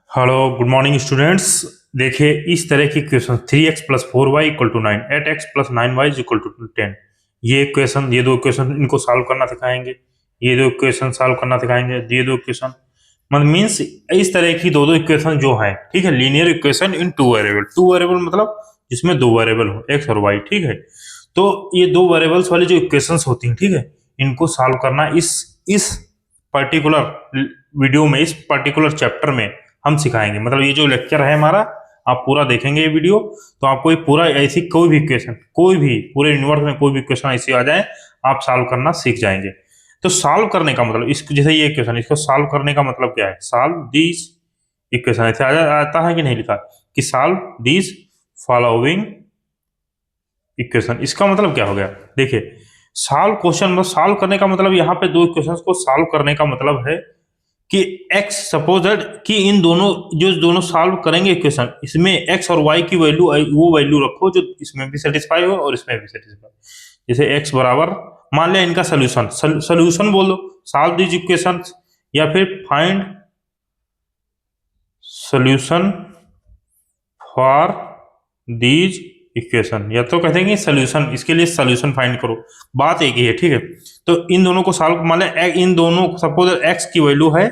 Hello good morning students. देखिए इस तरह की question 3x plus 4y equal to 9, 8x plus 9y equal to 10। ये दो क्वेश्चन इनको सॉल्व करना सिखाएंगे। ये दो क्वेश्चन सॉल्व करना सिखाएंगे। ये दो क्वेश्चन मतलब मीन्स इस तरह की दो इक्वेशन जो है, ठीक है, लीनियर इक्वेशन इन टू वेरिएबल मतलब जिसमें दो वेरिएबल हो एक्स और वाई, ठीक है। तो ये दो वेरिएबल्स वाली जो इक्वेशंस होती हैं, ठीक है, इनको सॉल्व करना इस पर्टिकुलर वीडियो में, इस पर्टिकुलर चैप्टर में हम सिखाएंगे। मतलब ये जो लेक्चर है हमारा, आप पूरा देखेंगे ये वीडियो तो आपको ये पूरा ऐसी कोई भी क्वेश्चन, कोई भी पूरे यूनिवर्स में कोई भी क्वेश्चन ऐसे आ जाए आप सॉल्व करना सीख जाएंगे। तो सॉल्व करने का मतलब इसको, जैसे ये क्वेश्चन, इसको सॉल्व करने का मतलब क्या है? सॉल्व दिस इक्वेशन, ऐसे आता है कि नहीं लिखा कि सॉल्व दिस फॉलोइंग इक्वेशन। इसका मतलब क्या हो गया? देखिए सॉल्व क्वेश्चन मतलब सॉल्व करने का मतलब यहाँ पे दो इक्वेशंस को सॉल्व करने का मतलब है कि x सपोज दैट कि इन दोनों जो दोनों सॉल्व करेंगे इक्वेशन, इसमें x और y की वैल्यू वो वैल्यू रखो जो इसमें भी सेटिस्फाई हो और इसमें भी सेटिस्फाई। जैसे x बराबर मान लिया इनका सोल्यूशन बोल दो, सॉल्व दिस इक्वेशन, या फिर find solution for these equation, या तो कहते हैं सोल्यूशन, इसके लिए सोल्यूशन फाइंड करो। बात एक ही है, ठीक है। तो इन दोनों को सॉल्व मान लिया, इन दोनों सपोज x की वैल्यू है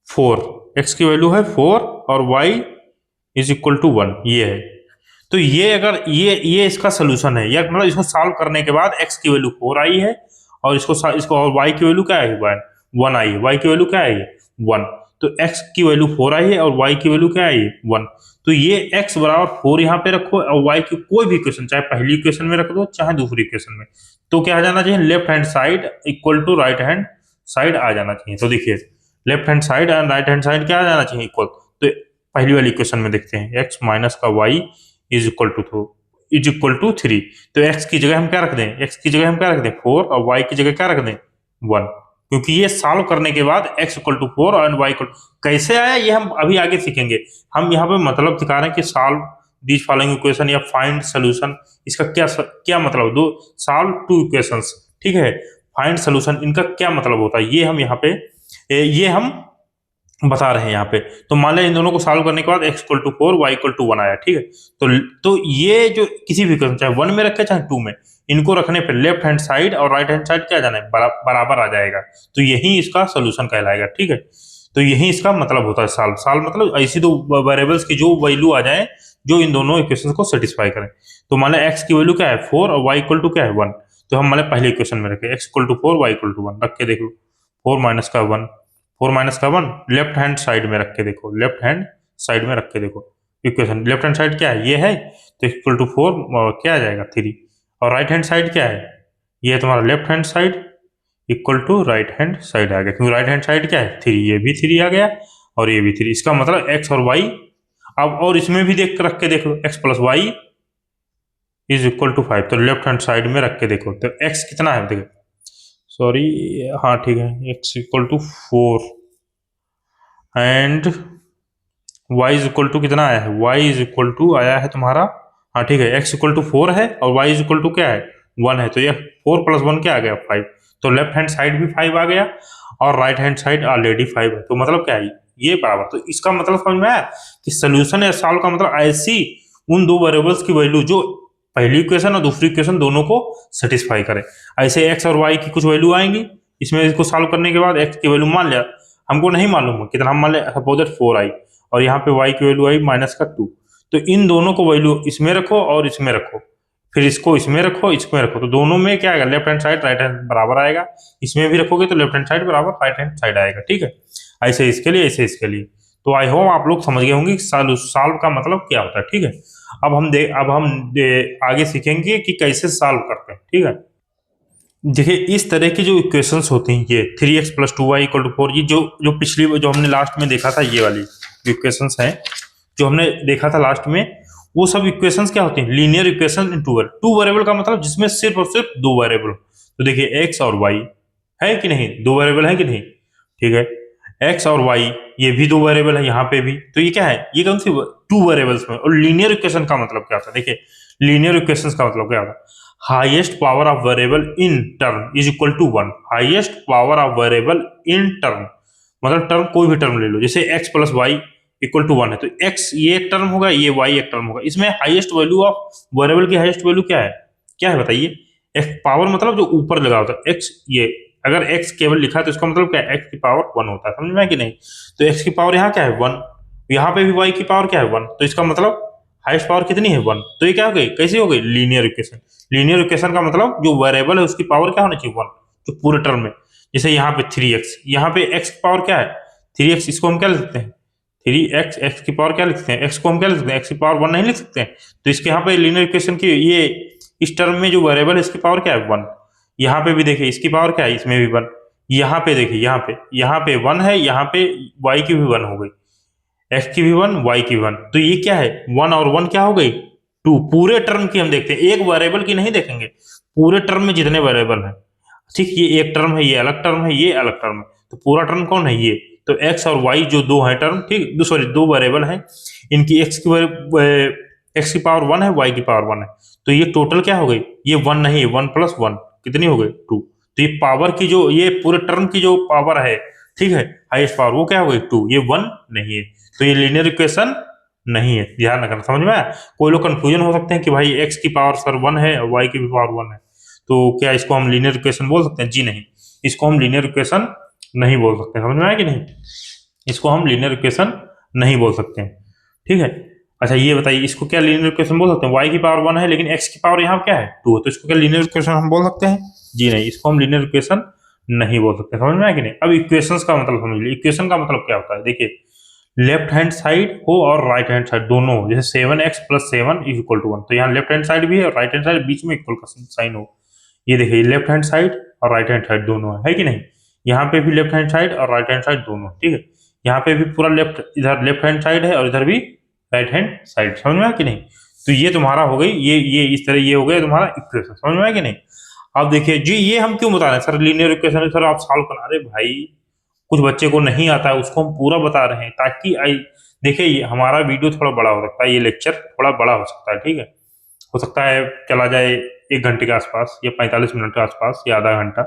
4, x की वैल्यू है 4 और y इज इक्वल टू 1, ये है। तो ये अगर ये इसका सोल्यूशन है, या मतलब इसको सॉल्व करने के बाद x की वैल्यू 4 आई है और इसको और y की वैल्यू क्या आई है? 1 आई है। y की वैल्यू क्या आई है? 1। तो x की वैल्यू 4 आई है और y की वैल्यू क्या आई है? 1। तो ये x बराबर 4 यहाँ पे रखो और y की कोई भी इक्वेशन, चाहे पहली इक्वेशन में रख दो चाहे दूसरी इक्वेशन में, तो क्या आ जाना चाहिए? Left hand side equal to right hand side आ जाना चाहिए। तो देखिए left hand side and right hand side क्या आ जाना चाहिए? इक्वल। तो पहली वाली इक्वेशन में देखते हैं, x माइनस का y इज इक्वल टू 3। तो x की जगह हम क्या रख दें? x की जगह हम क्या रख दें? 4 और y की जगह क्या रख दें? 1। क्योंकि ये सॉल्व करने के बाद x इक्वल टू 4 और y इक्वल कैसे आया ये हम अभी आगे सीखेंगे। हम यहाँ पे मतलब दिखा रहे हैं कि सॉल्व दीज फॉलोइंग इक्वेशन या फाइंड सोल्यूशन, इसका क्या मतलब? दो सॉल्व टू इक्वेशंस, ठीक है, फाइंड सोल्यूशन, इनका क्या मतलब होता है ये हम यहाँ पे ये हम बता रहे हैं यहाँ पे। तो मान लिया इन दोनों को सॉल्व करने के बाद x equal to 4 y equal to 1 आया, ठीक है। तो ये जो किसी भी इक्वेशन, चाहे 1 में रखे चाहे 2 में, इनको रखने पे लेफ्ट हैंड साइड और राइट हैंड साइड क्या जाना है? बराबर आ जाएगा। तो यही इसका सोल्यूशन कहलाएगा, ठीक है। तो यही इसका मतलब होता है सॉल्व। सॉल्व मतलब ऐसी दो वेरिएबल्स की जो वैल्यू आ जाए जो इन दोनों इक्वेशन को सेटिस्फाई करें। तो मान लिया x की वैल्यू क्या है? 4 और y इक्वल टू क्या है? 1। तो हम मान लिया पहले इक्वेशन में रखे x equal to 4 y equal to 1, रख के देख लो। 4 माइनस का 1, 4 माइनस का 1 लेफ्ट हैंड साइड में रख के देखो, लेफ्ट हैंड साइड में रख के देखो इक्वेशन। लेफ्ट हैंड साइड क्या है? ये है, तो इक्वल टू 4 क्या आ जाएगा? 3। और राइट हैंड साइड क्या है? ये है तुम्हारा left hand side equal to right hand side आ गया, क्योंकि राइट हैंड साइड क्या है? 3। ये भी 3 आ गया और ये भी 3। इसका मतलब x और y, अब और इसमें भी देख रख के देख लो, x plus y is equal to 5। तो लेफ्ट हैंड साइड में रख के देखो तो x कितना है? देखो सॉरी, हाँ ठीक है, x equal to 4 and y is equal to कितना आया है? y इज इक्वल टू आया है तुम्हारा, हाँ ठीक है, x इक्वल टू 4 है और y इज इक्वल टू क्या है? 1 है। तो ये 4 प्लस 1 क्या आ गया? 5। तो लेफ्ट हैंड साइड भी 5 आ गया और राइट हैंड साइड ऑलरेडी 5 है। तो मतलब क्या है? ये बराबर। तो इसका मतलब समझ में आया कि सोल्यूशन या सॉल्व का मतलब ऐसी उन दो वेरिएबल्स की वैल्यू जो पहली इक्वेशन और दूसरी इक्वेशन दोनों को सेटिस्फाई करे। ऐसे x और y की कुछ वैल्यू आएंगी, इसमें इसको सॉल्व करने के बाद x की वैल्यू मान लिया, हमको नहीं मालूम कितना, हम मान लिया सपोज दैट 4 आई और यहाँ पे y की वैल्यू आई माइनस का 2। तो इन दोनों को वैल्यू इसमें रखो और इसमें रखो, फिर इसको इसमें रखो, इसमें रखो, तो दोनों में क्या आएगा? Left hand side right hand बराबर आएगा। इसमें भी रखोगे तो लेफ्ट हैंड साइड बराबर राइट हैंड साइड आएगा, ठीक है। ऐसे इसके लिए, ऐसे इसके लिए। तो आई होप आप लोग समझ गए होंगे सॉल्व का मतलब क्या होता है, ठीक है। अब हम आगे सीखेंगे कि कैसे सॉल्व करते हैं, ठीक है। देखिए इस तरह की जो इक्वेशंस होती हैं, ये 3x plus 2y equal to 4, ये जो पिछली जो हमने लास्ट में देखा था, ये वाली इक्वेशंस हैं जो हमने देखा था लास्ट में, वो सब इक्वेशंस क्या होती हैं? लीनियर इक्वेशन इन टू वेरिएबल का मतलब जिसमें सिर्फ और सिर्फ दो वेरिएबल। तो देखिए x और y है कि नहीं, दो वेरिएबल है कि नहीं, ठीक है। x और y ये भी दो वेरिएबल है, यहाँ पे भी। तो ये क्या है? ये कौन सी टू वेरिएबल्स में। और लीनियर इक्वेशन का मतलब क्या होता है? देखिए लीनियर इक्वेशन का मतलब क्या होता है? Highest power of variable in term is equal to 1। Highest power of variable in term मतलब टर्म कोई भी टर्म ले लो, जैसे x plus y equal to 1 है, तो x ये एक टर्म होगा, ये y एक टर्म होगा। इसमें हाईएस्ट वैल्यू ऑफ वेरिएबल की हाईएस्ट वैल्यू क्या है बताइए? x पावर मतलब जो ऊपर लगा होता है x, ये अगर x केवल लिखा है तो इसका मतलब क्या है? x की पावर 1 होता है, समझ में है कि नहीं? तो x की पावर यहाँ क्या है? 1। यहाँ पे भी y की पावर क्या है? 1। तो इसका मतलब हाईएस्ट पावर कितनी है? 1। तो ये क्या हो गई? कैसी हो गई? Linear equation. लीनियर इक्वेशन का मतलब जो वेरिएबल है उसकी पावर क्या होनी चाहिए? 1, जो पूरे टर्म में। जैसे यहाँ पे 3x, यहाँ पे x की पावर क्या है? 3x, इसको हम क्या लिख सकते हैं? 3x, x की पावर क्या लिख सकते हैं? x को हम क्या लिख सकते हैं? x की पावर 1 नहीं लिख सकते हैं? तो इसके यहाँ पे लीनियर इक्वेशन की ये इस टर्म में जो वेरिएबल है इसकी पावर क्या है? 1। यहाँ पे भी देखिए इसकी पावर क्या है? इसमें भी 1। यहाँ पे देखिए यहाँ पे 1 है, यहाँ पे y की भी 1 हो गई, x की भी 1, y की भी 1। तो ये क्या है? 1 और 1 क्या हो गई? 2। पूरे टर्म की हम देखते हैं, एक वेरिएबल की नहीं देखेंगे, पूरे टर्म में जितने वेरिएबल हैं। ठीक, ये एक टर्म है, ये अलग टर्म है, ये अलग टर्म है, तो पूरा टर्म कौन है? ये। तो x और y जो दो है टर्म, ठीक, सॉरी दो वेरिएबल हैं, इनकी x की पावर 1 है, y की पावर 1 है, तो ये टोटल क्या हो गई? ये 1 नहीं है, 1 + 1 कितनी हो गई? 2। तो ये पावर की जो ये पूरे टर्म की जो पावर है, ठीक है, हाईएस्ट पावर, वो क्या हो गई? 2। ये 1 नहीं है, तो ये लीनियर इक्वेशन नहीं है। ध्यान रखना, समझ में आया? कोई लोग कंफ्यूजन हो सकते हैं कि भाई x की पावर सर 1 है और y की भी पावर 1 है, तो क्या इसको हम लीनियर इक्वेशन बोल सकते हैं? जी नहीं, इसको हम लीनियर इक्वेशन नहीं बोल सकते। समझ में आया कि नहीं? इसको हम लीनियर इक्वेशन नहीं बोल सकते हैं, ठीक है। अच्छा ये बताइए, इसको क्या लीनियर इक्वेशन बोल सकते हैं? y की पावर 1 है लेकिन x की पावर यहाँ क्या है? 2 है, तो इसको क्या लीनियर इक्वेशन हम बोल सकते हैं? जी नहीं, इसको हम लीनियर इक्वेशन नहीं बोल सकते। समझ में आया कि नहीं? अब इक्वेशंस का मतलब समझ लीजिए। इक्वेशन का मतलब क्या होता है? देखिए, लेफ्ट हैंड साइड हो और राइट हैंड साइड दोनों हो, जैसे 7x + 7 = 1, तो यहाँ लेफ्ट हैंड साइड भी है और राइट हैंड साइड बीच में इक्वल का साइन हो। ये देखिए लेफ्ट हैंड साइड और राइट हैंड साइड दोनों है कि नहीं? यहाँ पे भी लेफ्ट हैंड साइड और राइट हैंड साइड दोनों, ठीक है। यहाँ पे भी पूरा लेफ्ट, इधर लेफ्ट हैंड साइड है और इधर भी राइट हैंड साइड। समझ में आया कि नहीं? तो ये तुम्हारा हो गई, ये इस तरह ये हो गया तुम्हारा इक्वेशन। समझ में आया कि नहीं? अब देखिए जी, ये हम क्यों बता रहे हैं सर लीनियर इक्वेशन सर आप सॉल्व करा रहे? भाई कुछ बच्चे को नहीं आता है, उसको हम पूरा बता रहे हैं ताकि देखिए ये हमारा वीडियो थोड़ा बड़ा हो सकता है, ये लेक्चर थोड़ा बड़ा हो सकता है, ठीक है। हो सकता है चला जाए 1 घंटे के आसपास या 45 मिनट के आसपास या आधा घंटा,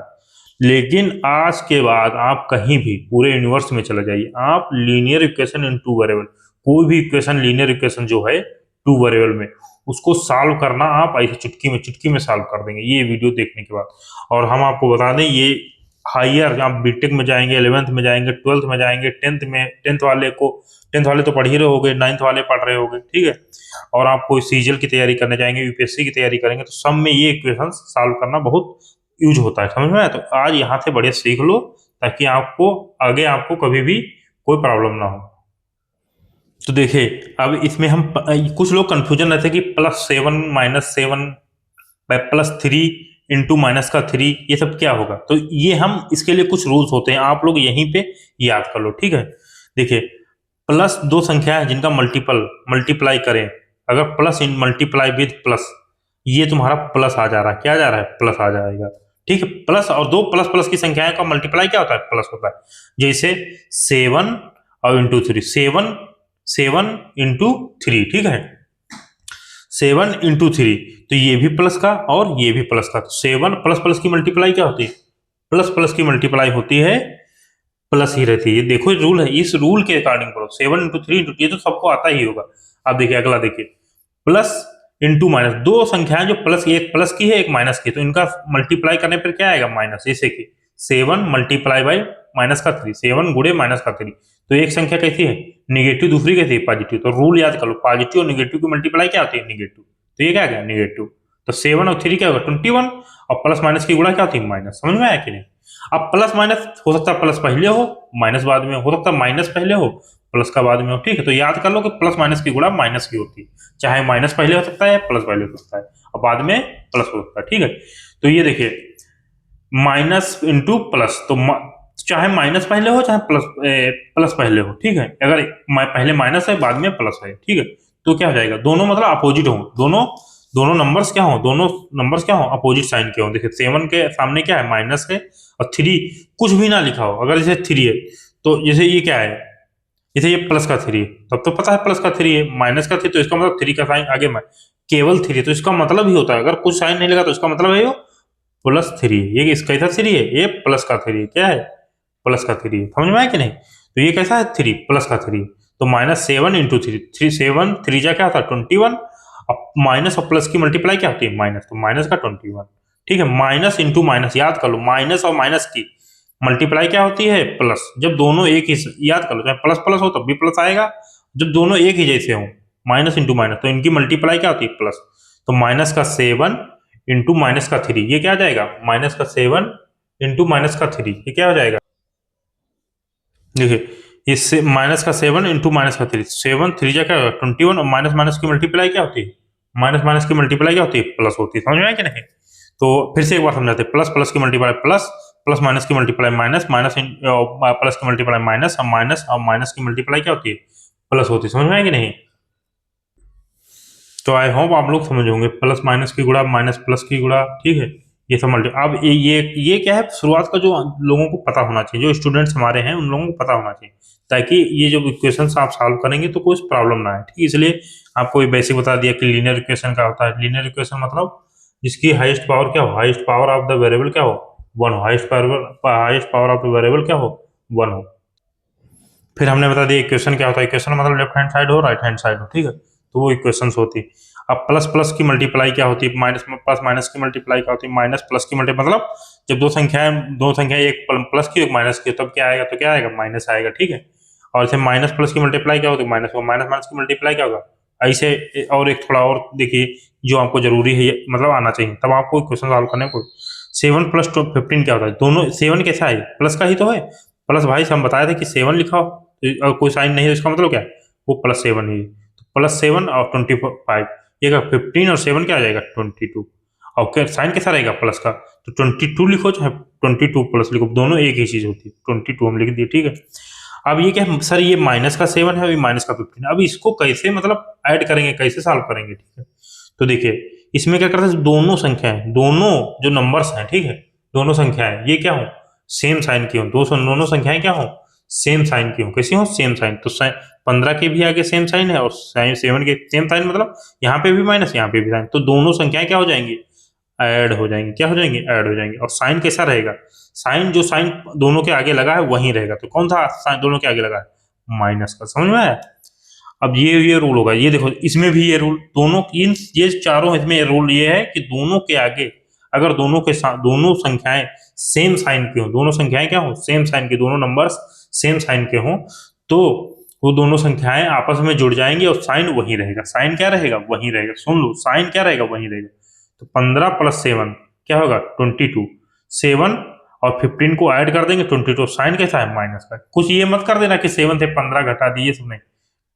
लेकिन आज के बाद आप कहीं भी पूरे यूनिवर्स में चले जाइए, आप लीनियर इक्वेशन इन 2 वेरिएबल, कोई भी इक्वेशन लीनियर इक्वेशन जो है 2 वेरिएबल में, उसको सॉल्व करना आप ऐसे चुटकी में सॉल्व कर देंगे ये वीडियो देखने के बाद। और हम आपको बता दें, ये हायर आप बीटेक में जाएंगे, 11th में जाएंगे, 12th में जाएंगे, 10th वाले तो पढ़ ही रहे होगे, 9th वाले पढ़ रहे होगे, ठीक है। और आप कोई सीजीएल की तैयारी करने जाएंगे, यूपीएससी की तैयारी करेंगे, तो सब में ये इक्वेशन सॉल्व करना बहुत यूज होता है। समझ में आया? तो आज यहाँ से बढ़िया सीख लो ताकि आपको आगे आपको कभी भी कोई प्रॉब्लम ना हो। तो देखिए अब इसमें हम कुछ लोग कंफ्यूजन रहते हैं कि +7 - 7 +3 इंटू -3 ये सब क्या होगा? तो ये हम इसके लिए कुछ रूल्स होते हैं, आप लोग यहीं पे याद कर लो, ठीक है। देखिए प्लस दो संख्या है जिनका मल्टीप्लाई करें, अगर plus in multiply with plus, ये तुम्हारा प्लस आ जा रहा है, क्या आ जा रहा है? प्लस आ जाएगा, ठीक है। प्लस और दो प्लस प्लस की संख्याएं का मल्टीप्लाई क्या होता है? प्लस होता है। जैसे 7 और इंटू 3, 7 इंटू 3, ठीक है, 7 इंटू 3, तो ये भी प्लस का और ये भी प्लस का। तो 7 प्लस प्लस की मल्टीप्लाई क्या होती है? प्लस प्लस की मल्टीप्लाई होती है प्लस ही रहती है। ये देखो रूल है, इस रूल के अकॉर्डिंग करो। 7 इंटू 3 इंटू, ये तो सबको आता ही होगा। अब देखिए अगला, देखिए प्लस इंटू माइनस, दो संख्याएं जो प्लस, एक प्लस की है एक माइनस की, तो इनका मल्टीप्लाई करने पर क्या आएगा? माइनस। जैसे कि 7 मल्टीप्लाई बाई -3, 7 गुणे -3, तो एक संख्या कैसी है? निगेटिव, दूसरी कैसी है? पॉजिटिव। तो रूल याद कर लो, पॉजिटिव और निगेटिव की मल्टीप्लाई क्या होती है? निगेटिव। तो ये क्या आ गया? निगेटिव। तो 7 और 3 क्या होगा? 21, और प्लस माइनस की गुणा क्या होती है? माइनस। समझ में आया कि नहीं? अब प्लस माइनस हो सकता है प्लस पहले हो माइनस बाद में, हो सकता है माइनस पहले हो प्लस का बाद में हो, ठीक है। तो याद कर लो कि प्लस माइनस की गुणा माइनस की होती है, चाहे माइनस पहले हो सकता है प्लस पहले हो सकता है और बाद में प्लस हो सकता है, ठीक है। तो ये देखिए माइनस इंटू प्लस, तो चाहे माइनस पहले हो चाहे प्लस पहले हो, ठीक है। अगर पहले माइनस है बाद में प्लस है, ठीक है, तो क्या हो जाएगा? दोनों मतलब अपोजिट हो, दोनों नंबर्स क्या हो? दोनों नंबर्स क्या हो? अपोजिट साइन के हो। देखिए 7 के सामने क्या है? माइनस है, और 3 कुछ भी ना लिखा हो, अगर जैसे 3 है तो जैसे ये क्या है? जैसे ये प्लस का 3 है, तब तो पता है प्लस का 3 है, माइनस का 3 तो इसका मतलब 3 का साइन आगे में केवल 3 है, तो इसका मतलब ही होता है, अगर कुछ साइन नहीं लगा तो इसका मतलब है ये +3 है। ये कैसा 3 है? ये प्लस का 3 है। क्या है? प्लस का 3 है। समझ में आया कि नहीं? तो ये कैसा है? 3 प्लस का 3 है। तो -7 इंटू 3, 7 3 जा क्या होता है 21, अब माइनस और प्लस की मल्टीप्लाई क्या होती है माइनस, तो माइनस का 21, ठीक है। माइनस इंटू माइनस, याद कर लो माइनस और माइनस की मल्टीप्लाई क्या होती है प्लस, जब दोनों एक ही, याद कर लो चाहे प्लस प्लस हो तब भी प्लस आएगा, जब दोनों एक ही जैसे हो, माइनस इंटू माइनस, तो इनकी मल्टीप्लाई क्या होती है प्लस, तो माइनस का 7 इंटू माइनस का 3, ये क्या आ जाएगा माइनस का 7 इंटू माइनस का 3, ये क्या हो जाएगा, देखिए इससे माइनस का 7 इंटू माइनस का 3, 7 3 जा क्या होगा 21, और माइनस माइनस की मल्टीप्लाई क्या होती है, माइनस माइनस की मल्टीप्लाई क्या होती है प्लस होती है, समझ में आया कि नहीं। तो फिर से एक बार समझाते हैं, प्लस प्लस की मल्टीप्लाई प्लस, प्लस माइनस की मल्टीप्लाई माइनस, माइनस प्लस की मल्टीप्लाई माइनस, और माइनस की मल्टीप्लाई क्या होती है प्लस होती है, समझ में आया कि नहीं। तो आई होप आप लोग समझ होंगे, प्लस माइनस की गुणा माइनस प्लस की गुणा, ठीक है, ये सब मल्टी। अब ये क्या है, शुरुआत का जो लोगों को पता होना चाहिए, जो स्टूडेंट्स हमारे हैं उन लोगों को पता होना चाहिए, ताकि ये जो इक्वेशंस आप सॉल्व करेंगे तो कोई प्रॉब्लम ना आए, ठीक है। इसलिए आपको ये बेसिक बता दिया कि लीनियर इक्वेशन क्या होता है। लीनियर इक्वेशन मतलब जिसकी हाईएस्ट पावर क्या हो, highest power of the variable क्या हो 1 हो, highest power of the variable क्या हो 1 हो। फिर हमने बता दिया इक्वेशन क्या होता है, इक्वेशन मतलब लेफ्ट हैंड साइड हो राइट हैंड साइड हो, ठीक है, तो वो इक्वेशंस होती है। अब प्लस प्लस की मल्टीप्लाई क्या होती है, माइनस प्लस माइनस की मल्टीप्लाई क्या होती है, माइनस प्लस की मल्टीप्लाई मतलब जब दो संख्याएं एक प्लस की एक माइनस की, तब क्या आएगा, तो क्या आएगा माइनस आएगा, ठीक है। और इसे माइनस प्लस की मल्टीप्लाई क्या होती है माइनस, माइनस माइनस की मल्टीप्लाई क्या होगा ऐसे। और एक थोड़ा और देखिए जो आपको जरूरी है मतलब आना चाहिए, तब आपको क्वेश्चन सॉल्व करने को। 7 प्लस 15 क्या होता है, दोनों 7 कैसा है प्लस का ही तो है, प्लस भाई हम बताए थे कि 7 लिखा हो, और कोई साइन नहीं है, इसका मतलब क्या है वो +7 ही है, तो +7 और 25, ये 15 और 7 क्या आ जाएगा 22, और क्या साइन कैसा रहेगा प्लस का, तो 22 लिखो चाहे 22 प्लस लिखो, दोनों एक ही चीज होती है, 22 हम लिख दिए, ठीक है। अब ये क्या सर, ये माइनस का 7 है, अभी माइनस का 15, अब इसको कैसे मतलब ऐड करेंगे, कैसे सॉल्व करेंगे, ठीक है। तो देखिए इसमें क्या करते हैं, दोनों संख्याएं, दोनों जो नंबर्स हैं, ठीक है, दोनों संख्याएं ये क्या हो सेम साइन की हो, दोनों संख्याएं क्या हो सेम साइन की हो, कैसी हो सेम साइन, तो 15 के भी आगे सेम साइन है और 7 के सेम साइन, मतलब यहाँ पे भी माइनस यहाँ पे भी साइन, तो दोनों संख्याएं क्या हो जाएंगी ऐड हो जाएंगी, क्या हो जाएंगी ऐड हो जाएंगी। और साइन कैसा रहेगा, साइन जो साइन दोनों के आगे लगा है वही रहेगा, तो कौन सा साइन दोनों के आगे लगा है माइनस का, समझ में आया। अब ये रूल होगा, ये देखो इसमें भी ये रूल, दोनों इन ये चारों इसमें रूल ये है कि दोनों के आगे अगर दोनों संख्याएं सेम साइन की हो, दोनों संख्याएं क्या हो सेम साइन की, दोनों नंबर्स सेम साइन के हों, तो वो दोनों संख्याएं आपस में जुड़ जाएंगी और साइन वही रहेगा, साइन क्या रहेगा वही रहेगा, सुन लो साइन क्या रहेगा वही रहेगा। तो 15 + 7 क्या होगा 22, 7 और 15 को ऐड कर देंगे 22, साइन कैसा है माइनस का, कुछ ये मत कर देना कि 7 से 15 घटा दिए, सब नहीं,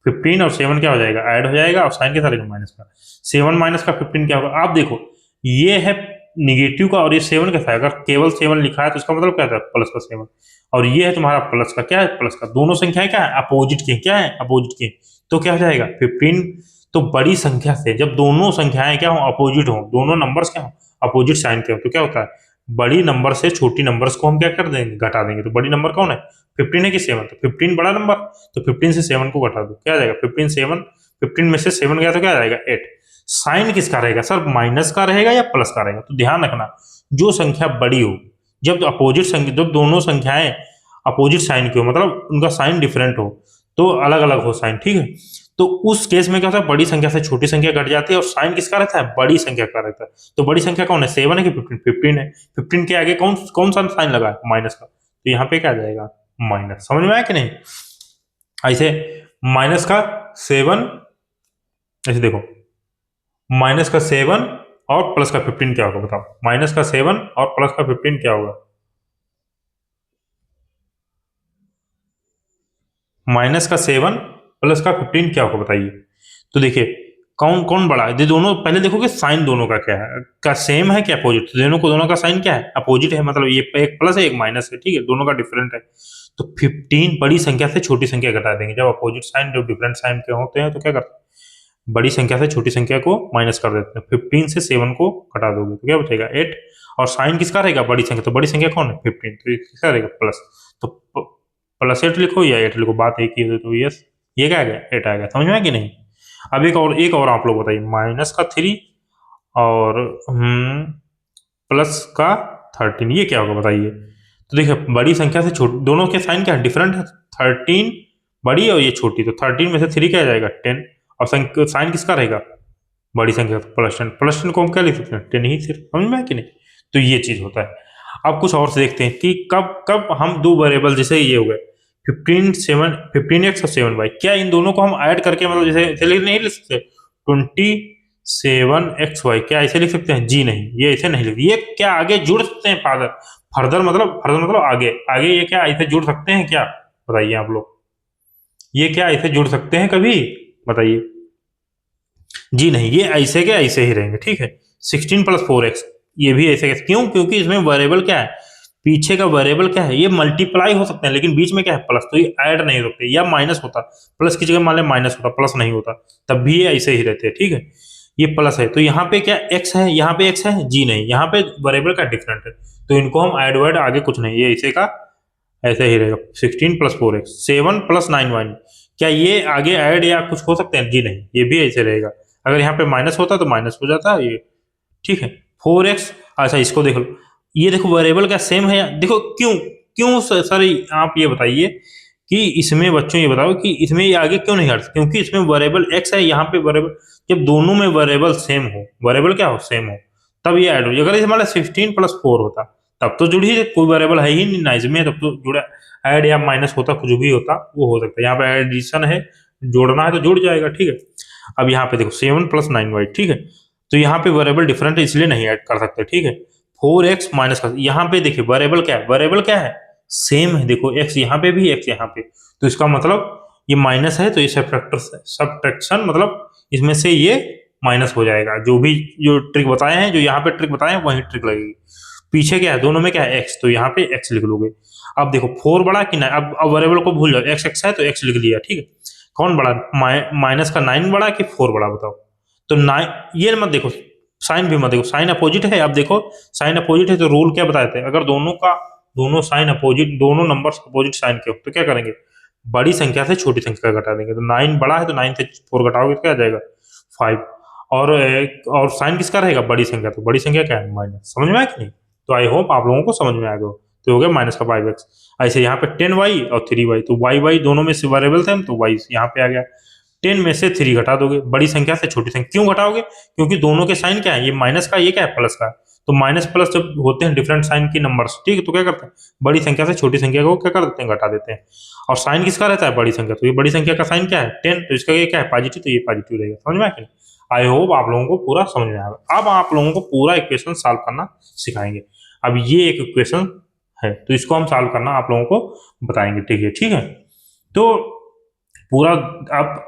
15 और 7 क्या हो जाएगा ऐड हो जाएगा, और साइन कैसा रहेगा माइनस का, 7 माइनस का 15 क्या होगा, आप देखो ये है निगेटिव का और ये 7 कैसा है, अगर केवल 7 लिखा है तो इसका मतलब क्या है प्लस का 7, और ये है तुम्हारा प्लस का, क्या है प्लस का, दोनों संख्याएं क्या है अपोजिट की, क्या है अपोजिट की, तो क्या हो जाएगा 15। तो बड़ी संख्या से जब दोनों संख्याएं क्या हो अपोजिट हो, दोनों नंबर्स क्या हो अपोजिट साइन के हो, तो क्या होता है बड़ी नंबर से छोटी नंबर्स को हम क्या कर देंगे घटा देंगे, तो बड़ी नंबर कौन है 15 है कि 7, तो 15 बड़ा नंबर, तो 15 से 7 को घटा दो क्या आ जाएगा 15 में से 7 गया तो क्या आ जाएगा 8। साइन किसका रहेगा सर माइनस का रहेगा या प्लस का रहेगा, तो ध्यान रखना जो संख्या बड़ी हो, जब अपोजिट संख्या, जब दोनों संख्याएं अपोजिट साइन की हो मतलब उनका साइन डिफरेंट हो, तो अलग अलग हो साइन, ठीक है, तो उस केस में क्या होता है बड़ी संख्या से छोटी संख्या घट जाती है और साइन किसका रहता है बड़ी संख्या का रहता है। तो बड़ी संख्या कौन है 7 है कि 15 है, 15 के आगे कौन कौन सा साइन लगा है माइनस का, तो यहाँ पे क्या आ जाएगा माइनस, समझ में आया कि नहीं। ऐसे माइनस का 7, ऐसे देखो माइनस का 7 और प्लस का 15 क्या होगा बताओ, माइनस का 7 और प्लस का 15 क्या होगा, माइनस का 7 प्लस का 15 क्या होगा बताइए। तो देखिए कौन कौन बड़ा है, ये दोनों पहले देखो कि साइन दोनों का क्या है, क्या सेम है क्या अपोजिट, तो दोनों का साइन क्या है अपोजिट है, मतलब ये एक प्लस है एक माइनस है, ठीक है, दोनों का डिफरेंट है। तो 15 बड़ी संख्या से छोटी संख्या घटा देंगे, जब अपोजिट साइन जब डिफरेंट साइन के होते हैं तो क्या करते हैं बड़ी संख्या से छोटी संख्या को माइनस कर देते हैं, 15 से 7 को घटा दोगे तो क्या बचेगा 8, और साइन किसका रहेगा बड़ी संख्या, तो बड़ी संख्या कौन है 15, तो किसका रहेगा प्लस, तो +8 लिखो या 8 लिखो बात एक ही है, तो यस ये क्या आ गया 8 आ गया, समझ में आया कि नहीं। अब एक और आप लोग बताइए माइनस का 3 और प्लस का 13 ये क्या होगा बताइए। तो देखिए बड़ी संख्या से छोटी दोनों के साइन क्या है डिफरेंट है, 13 बड़ी और ये छोटी, तो 13 में से 3 क्या आ जाएगा 10, और साइन किसका रहेगा, बड़ी संख्या प्लस 10 को हम क्या लिख सकते हैं 10 ही सिर्फ, समझ में है कि नहीं। तो ये चीज होता है। अब कुछ और से देखते हैं कि कब कब हम दो वेरिएबल, जैसे ये हो गए 15x और 7y, क्या इन दोनों को हम ऐड करके मतलब जैसे ऐसे नहीं लिख सकते 27xy, क्या ऐसे लिख सकते हैं, जी नहीं, ये ऐसे नहीं लिख, ये क्या आगे जुड़ सकते हैं फर्दर मतलब आगे आगे ये क्या ऐसे जुड़ सकते हैं क्या, बताइए आप लोग, ये क्या ऐसे जुड़ सकते हैं कभी, बताइए। जी नहीं, ये ऐसे के ऐसे ही रहेंगे, ठीक है। 16 + 4x, ये भी ऐसे कैसे, क्यों, क्योंकि इसमें वेरिएबल क्या है, पीछे का वेरिएबल क्या है, ये मल्टीप्लाई हो सकते हैं लेकिन बीच में क्या है प्लस, तो ये ऐड नहीं होते, या माइनस होता, प्लस की जगह मान ले माइनस होता, प्लस नहीं होता, तब भी ये ऐसे ही रहते हैं, ठीक है। ये प्लस है तो यहाँ पे क्या x है, यहाँ पे x है, जी नहीं, यहाँ पे वेरिएबल का डिफरेंट है, तो इनको हम ऐड वर्ड आगे कुछ नहीं, ये ऐसे का ऐसे ही रहेगा। 16 + 4x, 7 + 9y, क्या ये आगे ऐड या कुछ हो सकते हैं, जी नहीं, ये भी ऐसे रहेगा, अगर यहाँ पे माइनस होता तो माइनस हो जाता ये, ठीक है। 4x, अच्छा इसको देख लो, ये देखो वेरिएबल का सेम है, देखो क्यों, क्यों सर आप ये बताइए कि इसमें बच्चों ये बताओ कि इसमें ये आगे क्यों नहीं हट, क्योंकि इसमें वेरिएबल x है, यहाँ पे वेरिएबल, जब दोनों में वेरिएबल सेम हो, वेरिएबल क्या हो सेम हो, तब ये ऐड हो, अगर इसे मतलब 16 + 4 होता तब तो जुड़ ही, कोई वेरिएबल है ही नहीं ना इसमें, तब तो जुड़ा, ऐड या माइनस होता, कुछ भी होता वो हो सकता है, यहाँ पे एडिशन है, जोड़ना है तो जुड़ जाएगा, ठीक है। अब यहाँ पे देखो 7 + 9y, ठीक है, तो यहाँ पे वेरिएबल डिफरेंट है इसलिए नहीं ऐड कर सकते, ठीक है। 4x माइनस का, यहाँ पे देखिए वेरिएबल क्या है सेम है, देखो x यहाँ पे भी x यहाँ पे, तो इसका मतलब ये माइनस है, तो ये सब्ट्रैक्शन मतलब इसमें से ये माइनस हो जाएगा, जो भी जो ट्रिक बताए हैं, जो यहाँ पे ट्रिक बताए हैं वही ट्रिक लगेगी। पीछे क्या है, दोनों में क्या है x, तो यहाँ पे x लिख लोगे। अब देखो 4 बड़ा कि 9, अब वेरिएबल को भूल जाओ, x है तो x लिख लिया, ठीक है। कौन बड़ा, माइनस का 9 बड़ा कि 4 बड़ा, बताओ। तो 9, ये मत देखो, साइन भी मत देखो, साइन अपोजिट है, अब देखो साइन अपोजिट है तो रूल क्या बताते हैं, अगर दोनों साइन अपोजिट, दोनों नंबर्स अपोजिट साइन के हो तो क्या करेंगे, बड़ी संख्या से छोटी संख्या घटा देंगे, तो 9 बड़ा है तो 9 से 4 घटाओगे तो क्या आ जाएगा 5, और साइन किसका रहेगा, बड़ी संख्या, तो बड़ी संख्या क्या है माइनस, समझ में आया कि नहीं। तो आई होप आप लोगों को समझ में आ गया, तो हो गया माइनस का 5x, ऐसे यहाँ पे 10y और 3y, तो y दोनों में से वेरिएबल थे तो y यहाँ पे आ गया, 10 में से 3 घटा दोगे, बड़ी संख्या से छोटी संख्या, क्यों घटाओगे, क्योंकि दोनों के साइन क्या है, ये माइनस का, ये क्या है प्लस का, तो माइनस प्लस जब होते हैं डिफरेंट साइन की नंबर्स, ठीक है, तो क्या करते हैं बड़ी संख्या से छोटी संख्या को क्या कर देते हैं, घटा देते हैं, और साइन किसका रहता है बड़ी संख्या, तो ये बड़ी संख्या का साइन क्या है 10, तो इसका ये क्या है पॉजिटिव, तो ये पॉजिटिव रहेगा, समझ में आया। आई होप आप लोगों को पूरा समझ में आएगा। अब आप लोगों को पूरा इक्वेशन सॉल्व करना सिखाएंगे। अब ये एक इक्वेशन है तो इसको हम सॉल्व करना आप लोगों को बताएंगे, ठीक है। तो पूरा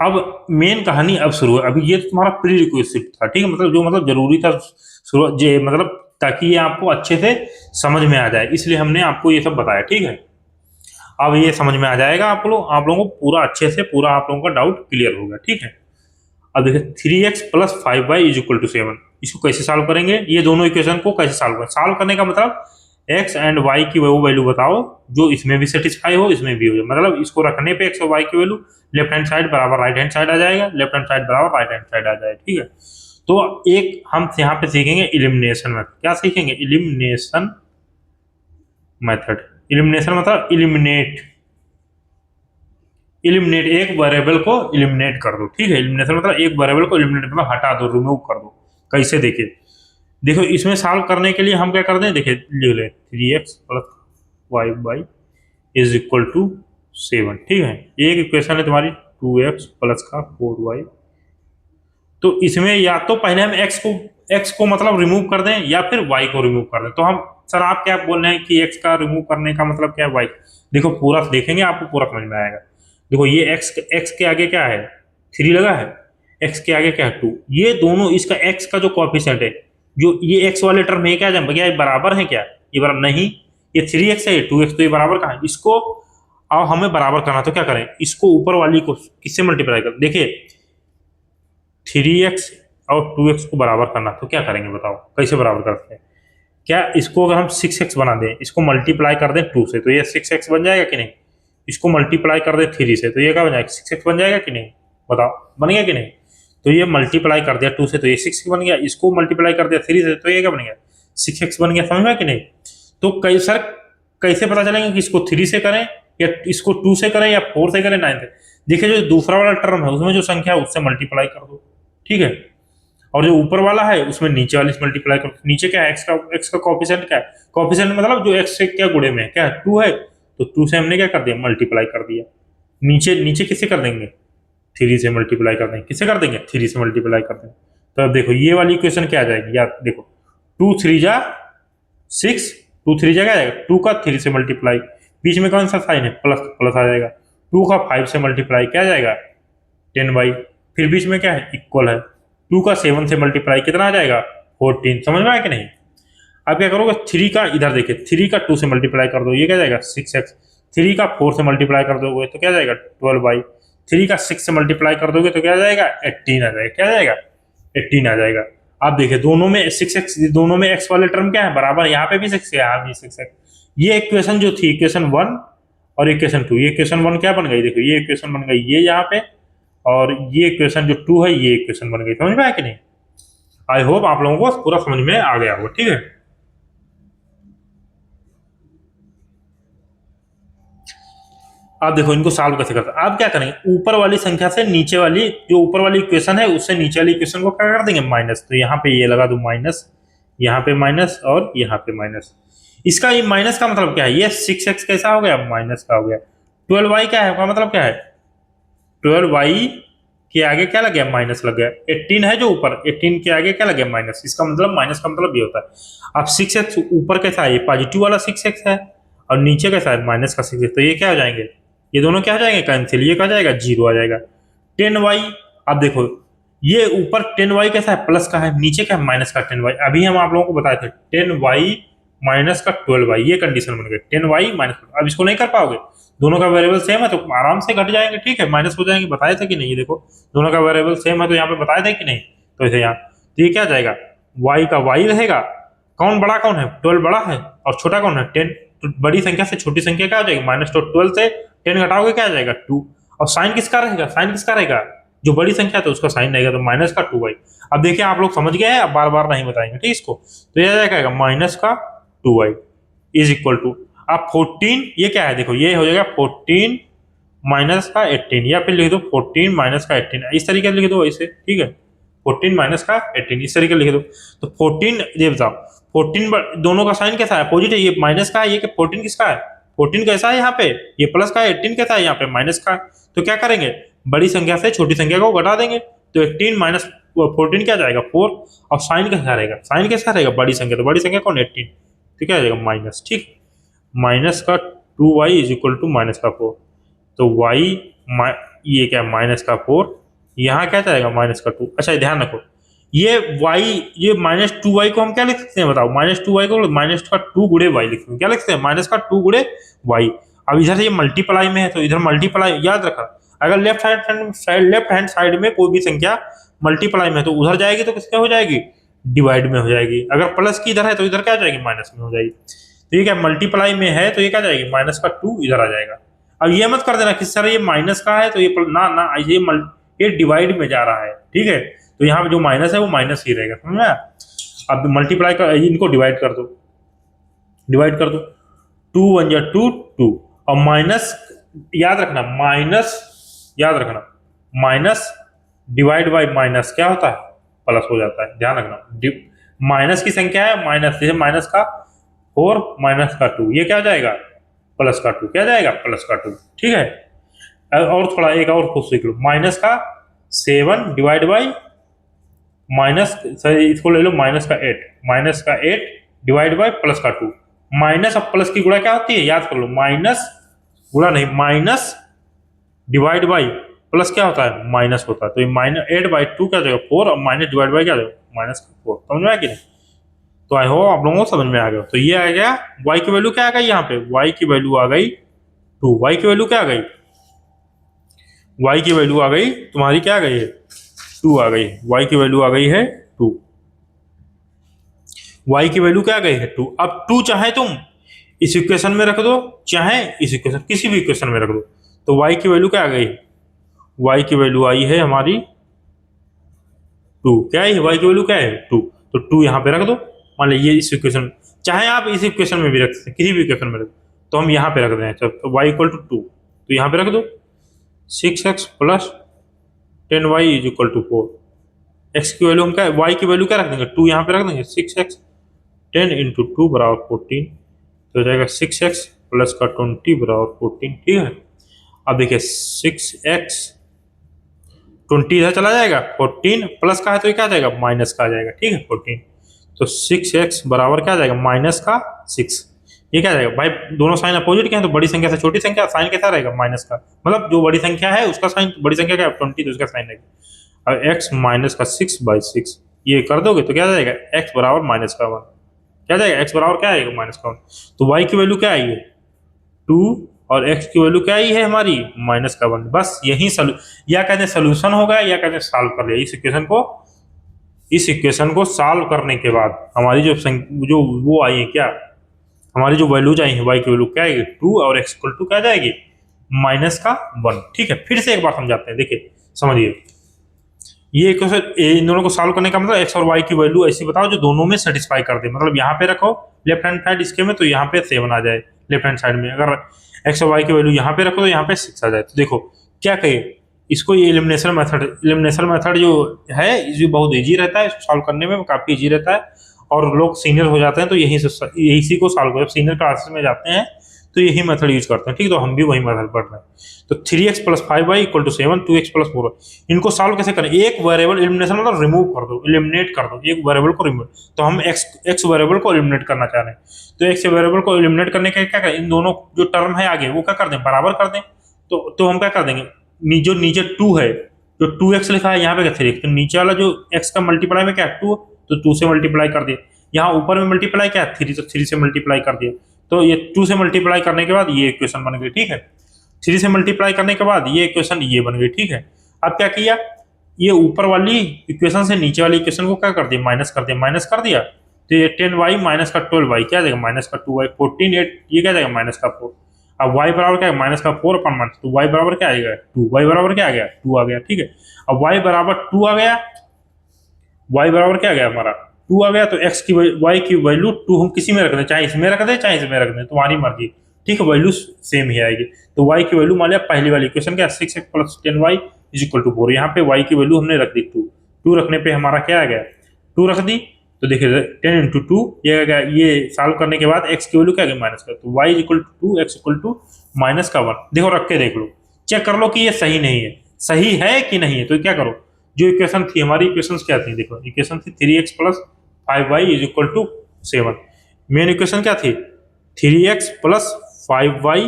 अब मेन कहानी अब शुरू है, अभी ये तो तुम्हारा प्री रिक्वेस्ट था, ठीक है, मतलब जो मतलब जरूरी था शुरू, मतलब ताकि ये आपको अच्छे से समझ में आ जाए, इसलिए हमने आपको ये सब बताया, ठीक है। अब ये समझ में आ जाएगा आप लोगों को पूरा अच्छे से, पूरा आप लोगों का डाउट क्लियर होगा, ठीक है। अब देखिए 3x + 5y = 7, इसको कैसे सॉल्व करेंगे, ये दोनों इक्वेशन को कैसे सॉल्व करें, सॉल्व करने का मतलब x एंड y की वो वैल्यू बताओ जो इसमें भी सेटिस्फाई हो इसमें भी हो, मतलब इसको रखने पे x और y की वैल्यू लेफ्ट हैंड साइड बराबर राइट हैंड साइड आ जाएगा, लेफ्ट हैंड साइड बराबर राइट हैंड साइड आ जाएगा, ठीक है। तो एक हम यहाँ पे सीखेंगे इलिमिनेशन मेथड, क्या सीखेंगे, इलिमिनेशन मेथड, इलिमिनेशन मतलब इलिमिनेट एक वेरिएबल को इलिमिनेट कर दो, ठीक है। इलिमिनेशन मतलब एक वेरिएबल को इलिमिनेट मतलब हटा दो, रिमूव कर दो। कैसे, देखिए देखो इसमें सॉल्व करने के लिए हम क्या कर दें, देखिए लिख ले 3x + 5y = 7, ठीक है। एक इक्वेशन है तुम्हारी 2x + 4y, तो इसमें या तो पहले हम x को मतलब रिमूव कर दें या फिर y को रिमूव कर दें। तो हम सर आप क्या बोल रहे हैं कि x का रिमूव करने का मतलब क्या है, y, देखो पूरा देखेंगे आपको पूरा समझ में आएगा। देखो ये x के आगे क्या है 3 लगा है, x के आगे क्या है 2, ये दोनों इसका x का जो कोएफिशिएंट है, जो ये x वाले टर्म है क्या ये बराबर है क्या, ये बराबर नहीं, ये 3x है ये 2x, तो ये बराबर कहाँ है, इसको अब हमें बराबर करना, तो क्या करें, इसको ऊपर वाली को किससे मल्टीप्लाई कर, देखिए 3x और 2x को बराबर करना, तो क्या करेंगे बताओ कैसे बराबर करते हैं, क्या इसको अगर हम 6x बना दें, इसको मल्टीप्लाई कर दें 2 से, तो ये 6x बन जाएगा कि नहीं, इसको मल्टीप्लाई कर दे 3 से, तो ये क्या बन जाएगा 6x बन जाएगा कि नहीं, बताओ बन गया कि नहीं। तो ये मल्टीप्लाई कर दिया 2 से तो ये 6 बन गया, इसको मल्टीप्लाई कर दिया 3 से तो ये क्या बन गया 6x बन गया, समझ में कि नहीं। तो कैसे पता चलेंगे कि इसको 3 से करें या इसको 2 से करें या 4 से करें 9 से, देखिए जो दूसरा वाला टर्म है उसमें जो संख्या है उससे मल्टीप्लाई कर दो, ठीक है, और जो ऊपर वाला है उसमें नीचे वाले से मल्टीप्लाई कर दो। नीचे क्या है, एक्स का कॉफिशिएंट क्या है, कॉफिशिएंट मतलब जो एक्स से क्या गुणे में है, क्या है 2 है, तो 2 से हमने क्या कर दिया, मल्टीप्लाई कर दिया। नीचे नीचे किससे कर देंगे, 3 से मल्टीप्लाई कर देंगे, किससे कर देंगे, 3 से मल्टीप्लाई कर देंगे। तो अब देखो ये वाली इक्वेशन क्या आ जाएगी, या देखो 2 3 जा 6, 2 3 जा क्या आएगा, 2 का 3 से मल्टीप्लाई, बीच में कौन सा साइन है, प्लस, प्लस आ जाएगा। 2 का 5 से मल्टीप्लाई क्या आ जाएगा, 10 बाई, फिर बीच में क्या है, इक्वल है। 2 का 7 से मल्टीप्लाई कितना आ जाएगा, 14। समझ में आया कि नहीं। अब क्या करोगे, 3 का इधर देखिए, 3 का 2 से मल्टीप्लाई कर दो, ये क्या जाएगा 6x। 3 का 4 से मल्टीप्लाई कर दोगे तो क्या जाएगा 12 बाई। 3 का 6 से मल्टीप्लाई कर दोगे तो क्या जाएगा 18 आ जाएगा, क्या जाएगा 18 आ जाएगा। आप देखिए दोनों में 6x, दोनों में x वाले टर्म क्या है बराबर, यहाँ पे भी 6 है, यहाँ भी 6 है। ये इक्वेशन जो थी इक्वेशन 1 और इक्वेशन 2, ये इक्वेशन 1 क्या बन गई, देखो ये इक्वेशन बन गई ये यहाँ पे, और ये इक्वेशन जो 2 है ये इक्वेशन बन गई। समझ में आया कि नहीं। आई होप आप लोगों को पूरा समझ में आ गया हो, ठीक है। आप देखो इनको सॉल्व कैसे करते हैं। आप क्या करेंगे, ऊपर वाली संख्या से नीचे वाली, जो ऊपर वाली इक्वेशन है उससे नीचे वाली इक्वेशन को क्या कर देंगे, माइनस। तो यहाँ पे ये लगा दो माइनस, यहाँ पे माइनस और यहाँ पे माइनस। इसका ये माइनस का मतलब क्या है, ये 6x कैसा हो गया, माइनस का हो गया। 12y क्या है, का मतलब क्या है, 12y के आगे क्या लग गया, माइनस लग गया। 18 है जो ऊपर, 18 के आगे क्या लग गया, माइनस। इसका मतलब माइनस का मतलब ये होता है। अब 6x ऊपर कैसा है, ये पॉजिटिव वाला 6x है, और नीचे कैसा है, माइनस का 6x। तो ये क्या हो जाएंगे, ये दोनों क्या हो जाएंगे, कैंसिल। ये क्या हो जाएगा, 0 आ जाएगा। 10y, अब देखो ये ऊपर 10y कैसा है, प्लस का है, नीचे क्या है, माइनस का 10y। अभी हम आप लोगों को बताए थे 10y माइनस का 12y, ये कंडीशन बन गई 10y माइनस। अब इसको नहीं कर पाओगे, दोनों का वेरिएबल सेम है तो आराम से घट जाएंगे, ठीक है, माइनस हो जाएंगे। बताए थे कि नहीं, ये देखो दोनों का वेरिएबल सेम है तो यहाँ पे बताए थे कि नहीं। तो ऐसे यहाँ तो ये क्या आ जाएगा, y का y रहेगा। कौन बड़ा कौन है, 12 बड़ा है, और छोटा कौन है 10। तो बड़ी संख्या से छोटी संख्या क्या हो जाएगी, माइनस। तो 12 से 10 घटाओगे क्या आ जाएगा 2। और साइन किसका रहेगा, साइन किसका रहेगा, जो बड़ी संख्या है तो उसका साइन रहेगा, तो माइनस का 2y। अब देखिए आप लोग समझ गए हैं, अब बार बार नहीं बताएंगे, ठीक इसको। तो ये आ जाएगा माइनस का 2y इज इक्वल टू, अब 14, ये क्या है देखो, ये हो जाएगा 14 माइनस का 18, या फिर लिख दो 14 माइनस का 18, इस तरीके से लिख दो ऐसे, ठीक है। 14 माइनस का 18 इस तरीके लिख दो। तो 14, ये बताओ 14 दोनों का साइन कैसा है, पॉजिटिव। ये माइनस का है, ये 14 किसका है, 14 कैसा है यहाँ पे, ये प्लस का है। 18 कैसा है यहाँ पे, माइनस का। तो क्या करेंगे, बड़ी संख्या से छोटी संख्या को घटा देंगे। तो 18 माइनस 14 क्या जाएगा 4, और साइन कैसा रहेगा, साइन कैसा रहेगा, बड़ी संख्या, तो बड़ी संख्या कौन 18, तो क्या आ जाएगा माइनस, ठीक। माइनस का 2y is equal to minus का 4। तो y ये क्या माइनस का 4, यहाँ क्या जाएगा माइनस का 2। अच्छा ध्यान रखो, ये y, ये माइनस 2y को हम क्या लिख सकते हैं बताओ, माइनस 2y को माइनस का 2 गुड़े y लिख सकते हैं, क्या लिख सकते हैं, माइनस का 2 गुड़े y। अब इधर ये मल्टीप्लाई में है तो इधर मल्टीप्लाई, याद रखा अगर लेफ्ट हैंड साइड में कोई भी संख्या मल्टीप्लाई में है तो उधर जाएगी तो किसका हो जाएगी, डिवाइड में हो जाएगी। अगर प्लस की इधर है तो इधर क्या जाएगी, माइनस में हो जाएगी। तो ये क्या मल्टीप्लाई में है तो ये क्या जाएगी, माइनस का 2 इधर आ जाएगा। अब ये मत कर देना कि सर ये माइनस का है तो ये ना ना, ये डिवाइड में जा रहा है, ठीक है। तो यहाँ पे जो माइनस है वो माइनस ही रहेगा, समझ में। अब मल्टीप्लाई कर, इनको डिवाइड कर दो, डिवाइड कर दो। 2 1 जा 2 2, और माइनस, याद रखना माइनस, याद रखना माइनस डिवाइड बाई माइनस क्या होता है, प्लस हो जाता है, ध्यान रखना। माइनस की संख्या है माइनस, जैसे माइनस का 4 माइनस का 2, ये क्या जाएगा प्लस का 2, क्या जाएगा प्लस का 2, ठीक है। और थोड़ा एक और खुद सीख लो, माइनस का 7 डिवाइड बाई माइनस, सॉरी इसको ले लो माइनस का 8, माइनस का 8 डिवाइड बाई प्लस का 2। माइनस और प्लस की गुणा क्या होती है, याद कर लो, माइनस गुणा नहीं, माइनस डिवाइड बाई प्लस क्या होता है, माइनस होता है। तो ये माइनस 8/2 क्या जाएगा 4, और माइनस डिवाइड बाई क्या जाएगा माइनस 4। समझ में आया कि नहीं। तो आई होप आप लोगों को समझ में आ गया। तो ये आ गया y की वैल्यू क्या आ गई, यहाँ पे y की वैल्यू आ गई 2। y की वैल्यू क्या आ गई, y की वैल्यू आ गई तुम्हारी क्या आ गई है 2 आ गई, y की वैल्यू आ गई है 2, y की वैल्यू क्या आ गई है 2। अब 2 चाहे तुम इस इक्वेशन में रख दो, चाहे इस इक्वेशन, किसी भी इक्वेशन में रख दो। तो y की वैल्यू क्या आ गई, y की वैल्यू आई है हमारी 2। क्या है y की वैल्यू क्या है 2, तो 2 यहाँ पे रख दो। मान लीजिए इस इक्वेशन, चाहे आप इस इक्वेशन में भी रख सकते हैं, किसी भी इक्वेशन में रख, तो हम यहाँ पे रख दें। तो y इक्वल टू 2, तो यहाँ पे रख दो। 6x plus 10y is equal to 4। X की वैल्यू हम क्या, वाई की वैल्यू क्या रख देंगे, 2 यहाँ पे रख देंगे। 6x 10 इंटू 2 बराबर 14, तो हो जाएगा 6x प्लस का 20 बराबर 14। ठीक है, अब देखिए 6x 20 इधर चला जाएगा, 14 प्लस का है तो ये क्या आ जाएगा, माइनस का आ जाएगा। ठीक है 14, तो 6x बराबर क्या आ जाएगा, माइनस का 6। ये क्या आ जाएगा भाई, दोनों साइन अपोजिट के हैं तो बड़ी संख्या से छोटी संख्या साइन कैसा रहेगा, माइनस का। मतलब जो बड़ी संख्या है उसका साइन, बड़ी संख्या क्या है 20, तो उसका साइन रहेगा। अब x माइनस का 6/6 ये कर दोगे तो क्या आ जाएगा, x बराबर माइनस का 1। क्या जाएगा, x बराबर क्या आएगा, माइनस का 1। तो y की वैल्यू क्या आई है 2, और x की वैल्यू क्या आई है हमारी, माइनस का 1। बस यही या कहते हैं सोल्यूशन होगा, या कहते हैं सॉल्व कर लिया इस इक्वेशन को सॉल्व करने के बाद हमारी जो वो आई है क्या, हमारी जो वैल्यूज आई है y की वैल्यू क्या आएगी 2, और x इक्वल टू क्या जाएगी, माइनस का 1। ठीक है, फिर से एक बार समझाते हैं, देखिए समझिए। ये इक्वेशन, इन दोनों को सॉल्व करने का मतलब x और y की वैल्यू ऐसी बताओ जो दोनों में सेटिस्फाई कर दे। मतलब यहाँ पे रखो लेफ्ट हैंड साइड इसके में, तो यहाँ पे 7 आ जाए लेफ्ट हैंड साइड में। अगर x और y की वैल्यू यहाँ पे रखो तो यहाँ पे 6 आ जाए। तो देखो क्या कहिए इसको, ये एलिमिनेशन मेथड जो है ये बहुत ईजी रहता है, इसको सॉल्व करने में काफी ईजी रहता है। और लोग सीनियर हो जाते हैं तो इसी को सॉल्व जब सीनियर क्लासेस में जाते हैं तो यही मेथड यूज करते हैं। ठीक है, तो हम भी वही मेथड पढ़ रहे हैं। तो 3x plus 5y equal to 7, 2x plus 4। इनको सॉल्व कैसे करें, एक वेरिएबल एलिमिनेशन मतलब रिमूव कर दो, एलिमिनेट कर दो एक वेरिएबल को रिमूव। तो हम x वेरिएबल को एलिमिनेट करना चाह रहे हैं, तो x वेरिएबल को एलिमिनेट करने के क्या करें, इन दोनों जो टर्म है आगे वो क्या कर दें, बराबर कर दें। तो हम क्या कर देंगे, जो नीचे 2 है, जो 2x लिखा है यहाँ पे क्या 3x, तो नीचे वाला जो x का मल्टीप्लाई में क्या है 2, तो 2 से मल्टीप्लाई कर दिया। यहाँ ऊपर में मल्टीप्लाई क्या है 3, तो 3 से मल्टीप्लाई कर दिया। तो ये 2 से मल्टीप्लाई करने के बाद ये इक्वेशन बन गई। ठीक है, 3 से मल्टीप्लाई करने के बाद ये इक्वेशन ये बन गई। ठीक है, अब क्या किया, ये ऊपर वाली इक्वेशन से नीचे वाली इक्वेशन को क्या कर दिया, माइनस कर दिया। तो ये 10y माइनस का 12y क्या जाएगा, माइनस का 2y 14, 8 ये क्या जाएगा, माइनस का 4। अब y बराबर क्या है, माइनस का 4 अपन माइनस, तो y बराबर क्या आएगा 2, y बराबर क्या आ गया 2 आ गया। ठीक है, अब y बराबर 2 आ गया, y बराबर क्या आ गया हमारा 2 आ गया। तो x की y की वैल्यू 2 हम किसी में रख दें, चाहे इसमें रख दें चाहे इसमें रख दें, तुम्हारी मर्जी। ठीक है, वैल्यू सेम ही आएगी। तो y की वैल्यू मान लिया पहली वाली इक्वेशन क्या 6x plus 10y is equal to 4। यहाँ पे y की वैल्यू हमने रख दी 2 रखने पे हमारा क्या आ गया 2 रख दी। तो देखिए 10 इंटू 2 ये आ गया, ये सॉल्व करने के बाद x की वैल्यू क्या आ गई माइनस का, तो y is equal to 2, x equal to minus का 1। देखो रख के देख लो, चेक कर लो कि ये सही नहीं है, सही है कि नहीं है। तो क्या करो, जो इक्वेशन थी हमारी, इक्वेशन क्या थी, देखो इक्वेशन थी 3x plus 5y is equal to 7। Main equation क्या थी 3x plus 5y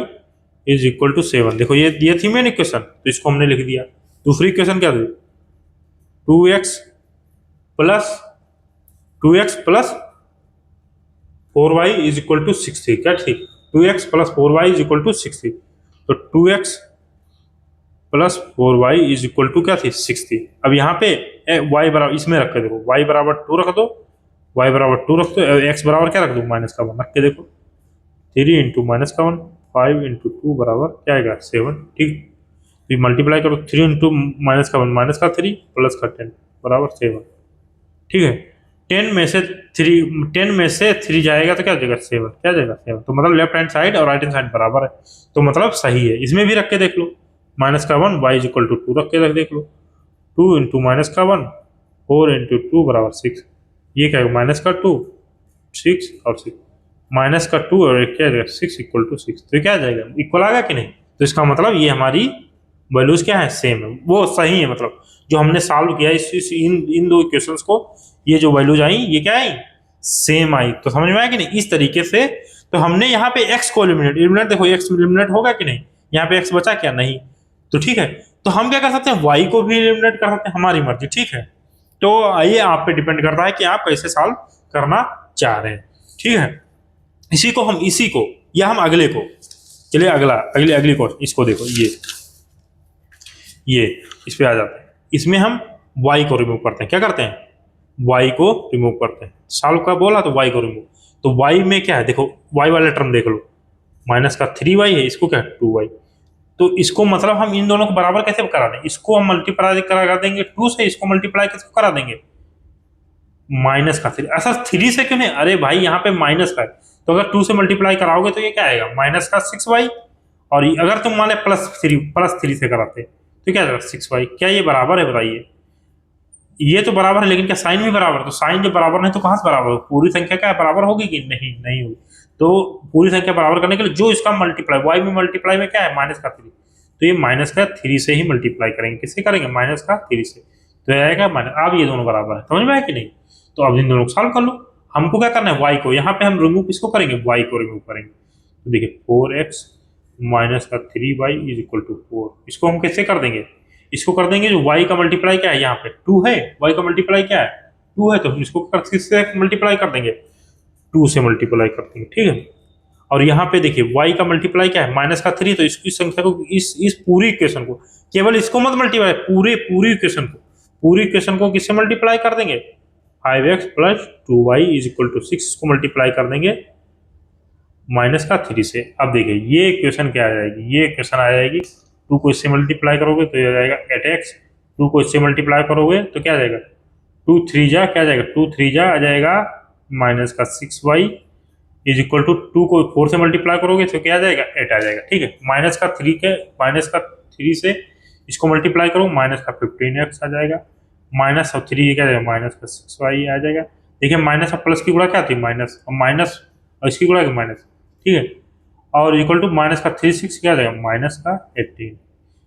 is equal to 7। देखो ये थी मेन इक्वेशन, तो इसको हमने लिख दिया। दूसरी इक्वेशन क्या थी 2x plus 4y is equal to 6 थी। क्या थी 2x plus 4y is equal to 6 थी। तो 2x plus 4y is equal to क्या थी 6 थी। अब यहाँ पे y बराबर इसमें रख के देखो, y बराबर 2 रख दो, y बराबर 2 रख दो, x बराबर क्या रख दो माइनस का 1 रख के देखो, 3 इंटू माइनस का 1, 5 इंटू 2 बराबर क्या आएगा 7। ठीक, तो मल्टीप्लाई करो 3 इंटू माइनस का 1 माइनस का 3 प्लस का 10 बराबर 7। ठीक है, 10 में से 3 जाएगा तो क्या हो जाएगा 7, क्या जाएगा 7। तो मतलब लेफ्ट हैंड साइड और राइट हैंड साइड बराबर है, तो मतलब सही है। इसमें भी रख के देख लो, माइनस का 1 y इज इक्वल टू 2 रख के देख लो, 2 इंटू माइनस का 1 4 इंटू 2 बराबर 6। ये क्या है माइनस का 2 6 और 6, माइनस का 2 और क्या जाएगा 6 इक्वल टू 6। तो क्या जाएगा इक्वल आ गया कि नहीं। तो इसका मतलब ये हमारी वैल्यूज क्या है सेम है, वो सही है। मतलब जो हमने सॉल्व किया इन दो इक्वेशंस को, ये जो वैल्यूज आई ये क्या आई सेम आई। तो समझ में आया कि नहीं। इस तरीके से तो हमने यहाँ पे x को एलिमिनेट देखो x एलिमिनेट होगा कि नहीं, यहाँ पे x बचा क्या नहीं। तो ठीक है, तो हम क्या कर सकते हैं y को भी एलिमिनेट कर सकते हैं, हमारी मर्जी। ठीक है, तो ये आप पे डिपेंड करता है कि आप कैसे सॉल्व करना चाह रहे हैं। ठीक है, इसी को या हम अगले को, चलिए अगली क्वेश्चन इसको देखो, ये इस पे आ जाते हैं। इसमें हम y को रिमूव करते हैं, क्या करते हैं y को रिमूव करते हैं। सॉल्व का बोला तो y को रिमूव, तो y में क्या है देखो, y वाला टर्म देख लो, माइनस का 3y है, इसको क्या है 2y। तो इसको मतलब हम इन दोनों को बराबर कैसे करा दें, इसको हम मल्टीप्लाई करा देंगे 2 से, इसको मल्टीप्लाई किसको करा देंगे माइनस का 3। ऐसा 3 से क्यों नहीं, अरे भाई यहाँ पे माइनस का है, तो अगर 2 से मल्टीप्लाई कराओगे तो ये क्या आएगा माइनस का 6y, और अगर तुम मान ले +3 से कराते तो क्या जाएगा 6y। क्या ये बराबर है बताइए? ये तो बराबर है, लेकिन क्या साइन भी बराबर है? तो साइन जब बराबर नहीं तो कहां से बराबर हो? पूरी संख्या क्या है, बराबर होगी कि नहीं? नहीं होगी। तो पूरी संख्या बराबर करने के लिए जो इसका मल्टीप्लाई y में मल्टीप्लाई में क्या है, -3, तो ये -3 से ही मल्टीप्लाई करेंगे। किससे करेंगे? -3 से। तो आएगा माइनस। अब ये दोनों बराबर है, समझ में आया कि नहीं? तो अब इन दोनों को सॉल्व कर लो। हमको क्या करना है, y को। यहाँ पे हम रिमूव किसको करेंगे? y को रिमूव करेंगे। तो देखिए 4x - 3y = 4। इसको हम कैसे कर देंगे? इसको कर देंगे, जो y का मल्टीप्लाई क्या है, यहाँ पे 2 है, y का मल्टीप्लाई क्या है 2 है, तो हम इसको किससे मल्टीप्लाई कर देंगे? 2 से मल्टीप्लाई कर देंगे, ठीक है। और यहाँ पे देखिए y का मल्टीप्लाई क्या है, -3, तो इसकी संख्या को इस पूरी इक्वेशन को, केवल इसको मत मल्टीप्लाई, पूरी इक्वेशन को किससे मल्टीप्लाई कर देंगे? 5x + 2y = 6। इसको मल्टीप्लाई कर देंगे -3 से। अब देखिए ये इक्वेशन क्या आ जाएगी? ये इक्वेशन आ जाएगी 2 को इससे मल्टीप्लाई करोगे तो ये आ जाएगा 8x। 2 को इससे मल्टीप्लाई करोगे तो क्या आ जाएगा? 2 3 जा क्या आ जाएगा? 2 3 जा आ जाएगा -6y = 2 को 4 से मल्टीप्लाई करोगे तो क्या आ जाएगा? 8 आ जाएगा, ठीक है। -3 से इसको मल्टीप्लाई करो, -15x आ जाएगा। -3 क्या आ जाएगा? -6y आ जाएगा। देखिए माइनस और प्लस की गुणा क्या आती है? माइनस, और माइनस और इसकी गुणा माइनस, ठीक है। और इक्वल टू -3 क्या आ जाएगा? -18।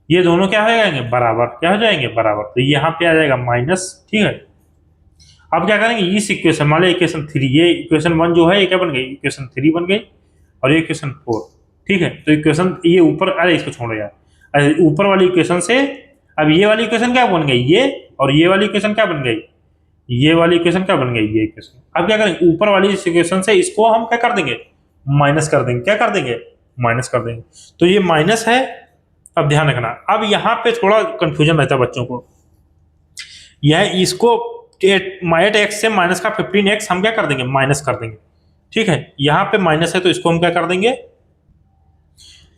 ये दोनों क्या हो जाएंगे? बराबर। क्या हो जाएंगे? बराबर। तो यहाँ पे आ जाएगा माइनस, ठीक है। अब क्या करेंगे? इस इक्वेशन, मान लो इक्वेशन 3, ये इक्वेशन 1 जो है ये क्या बन गई? इक्वेशन 3 बन गई, और ये इक्वेशन 4, ठीक है। तो इक्वेशन ये ऊपर, अरे इसको छोड़ो यार, अरे ऊपर वाली इक्वेशन से अब ये वाली इक्वेशन क्या बन गई? ये, और ये वाली इक्वेशन क्या बन गई? ये वाली इक्वेशन क्या बन गई? ये इक्वेशन। अब क्या करेंगे? ऊपर वाली इस इक्वेशन से इसको हम क्या कर देंगे? माइनस कर देंगे। क्या कर देंगे? माइनस कर देंगे। तो ये माइनस है। अब ध्यान रखना, अब यहाँ पे थोड़ा कंफ्यूजन रहता है बच्चों को। यह इसको 8x से माइनस का 15x हम क्या कर देंगे? माइनस कर देंगे, ठीक है। यहाँ पे माइनस है तो इसको हम क्या कर देंगे?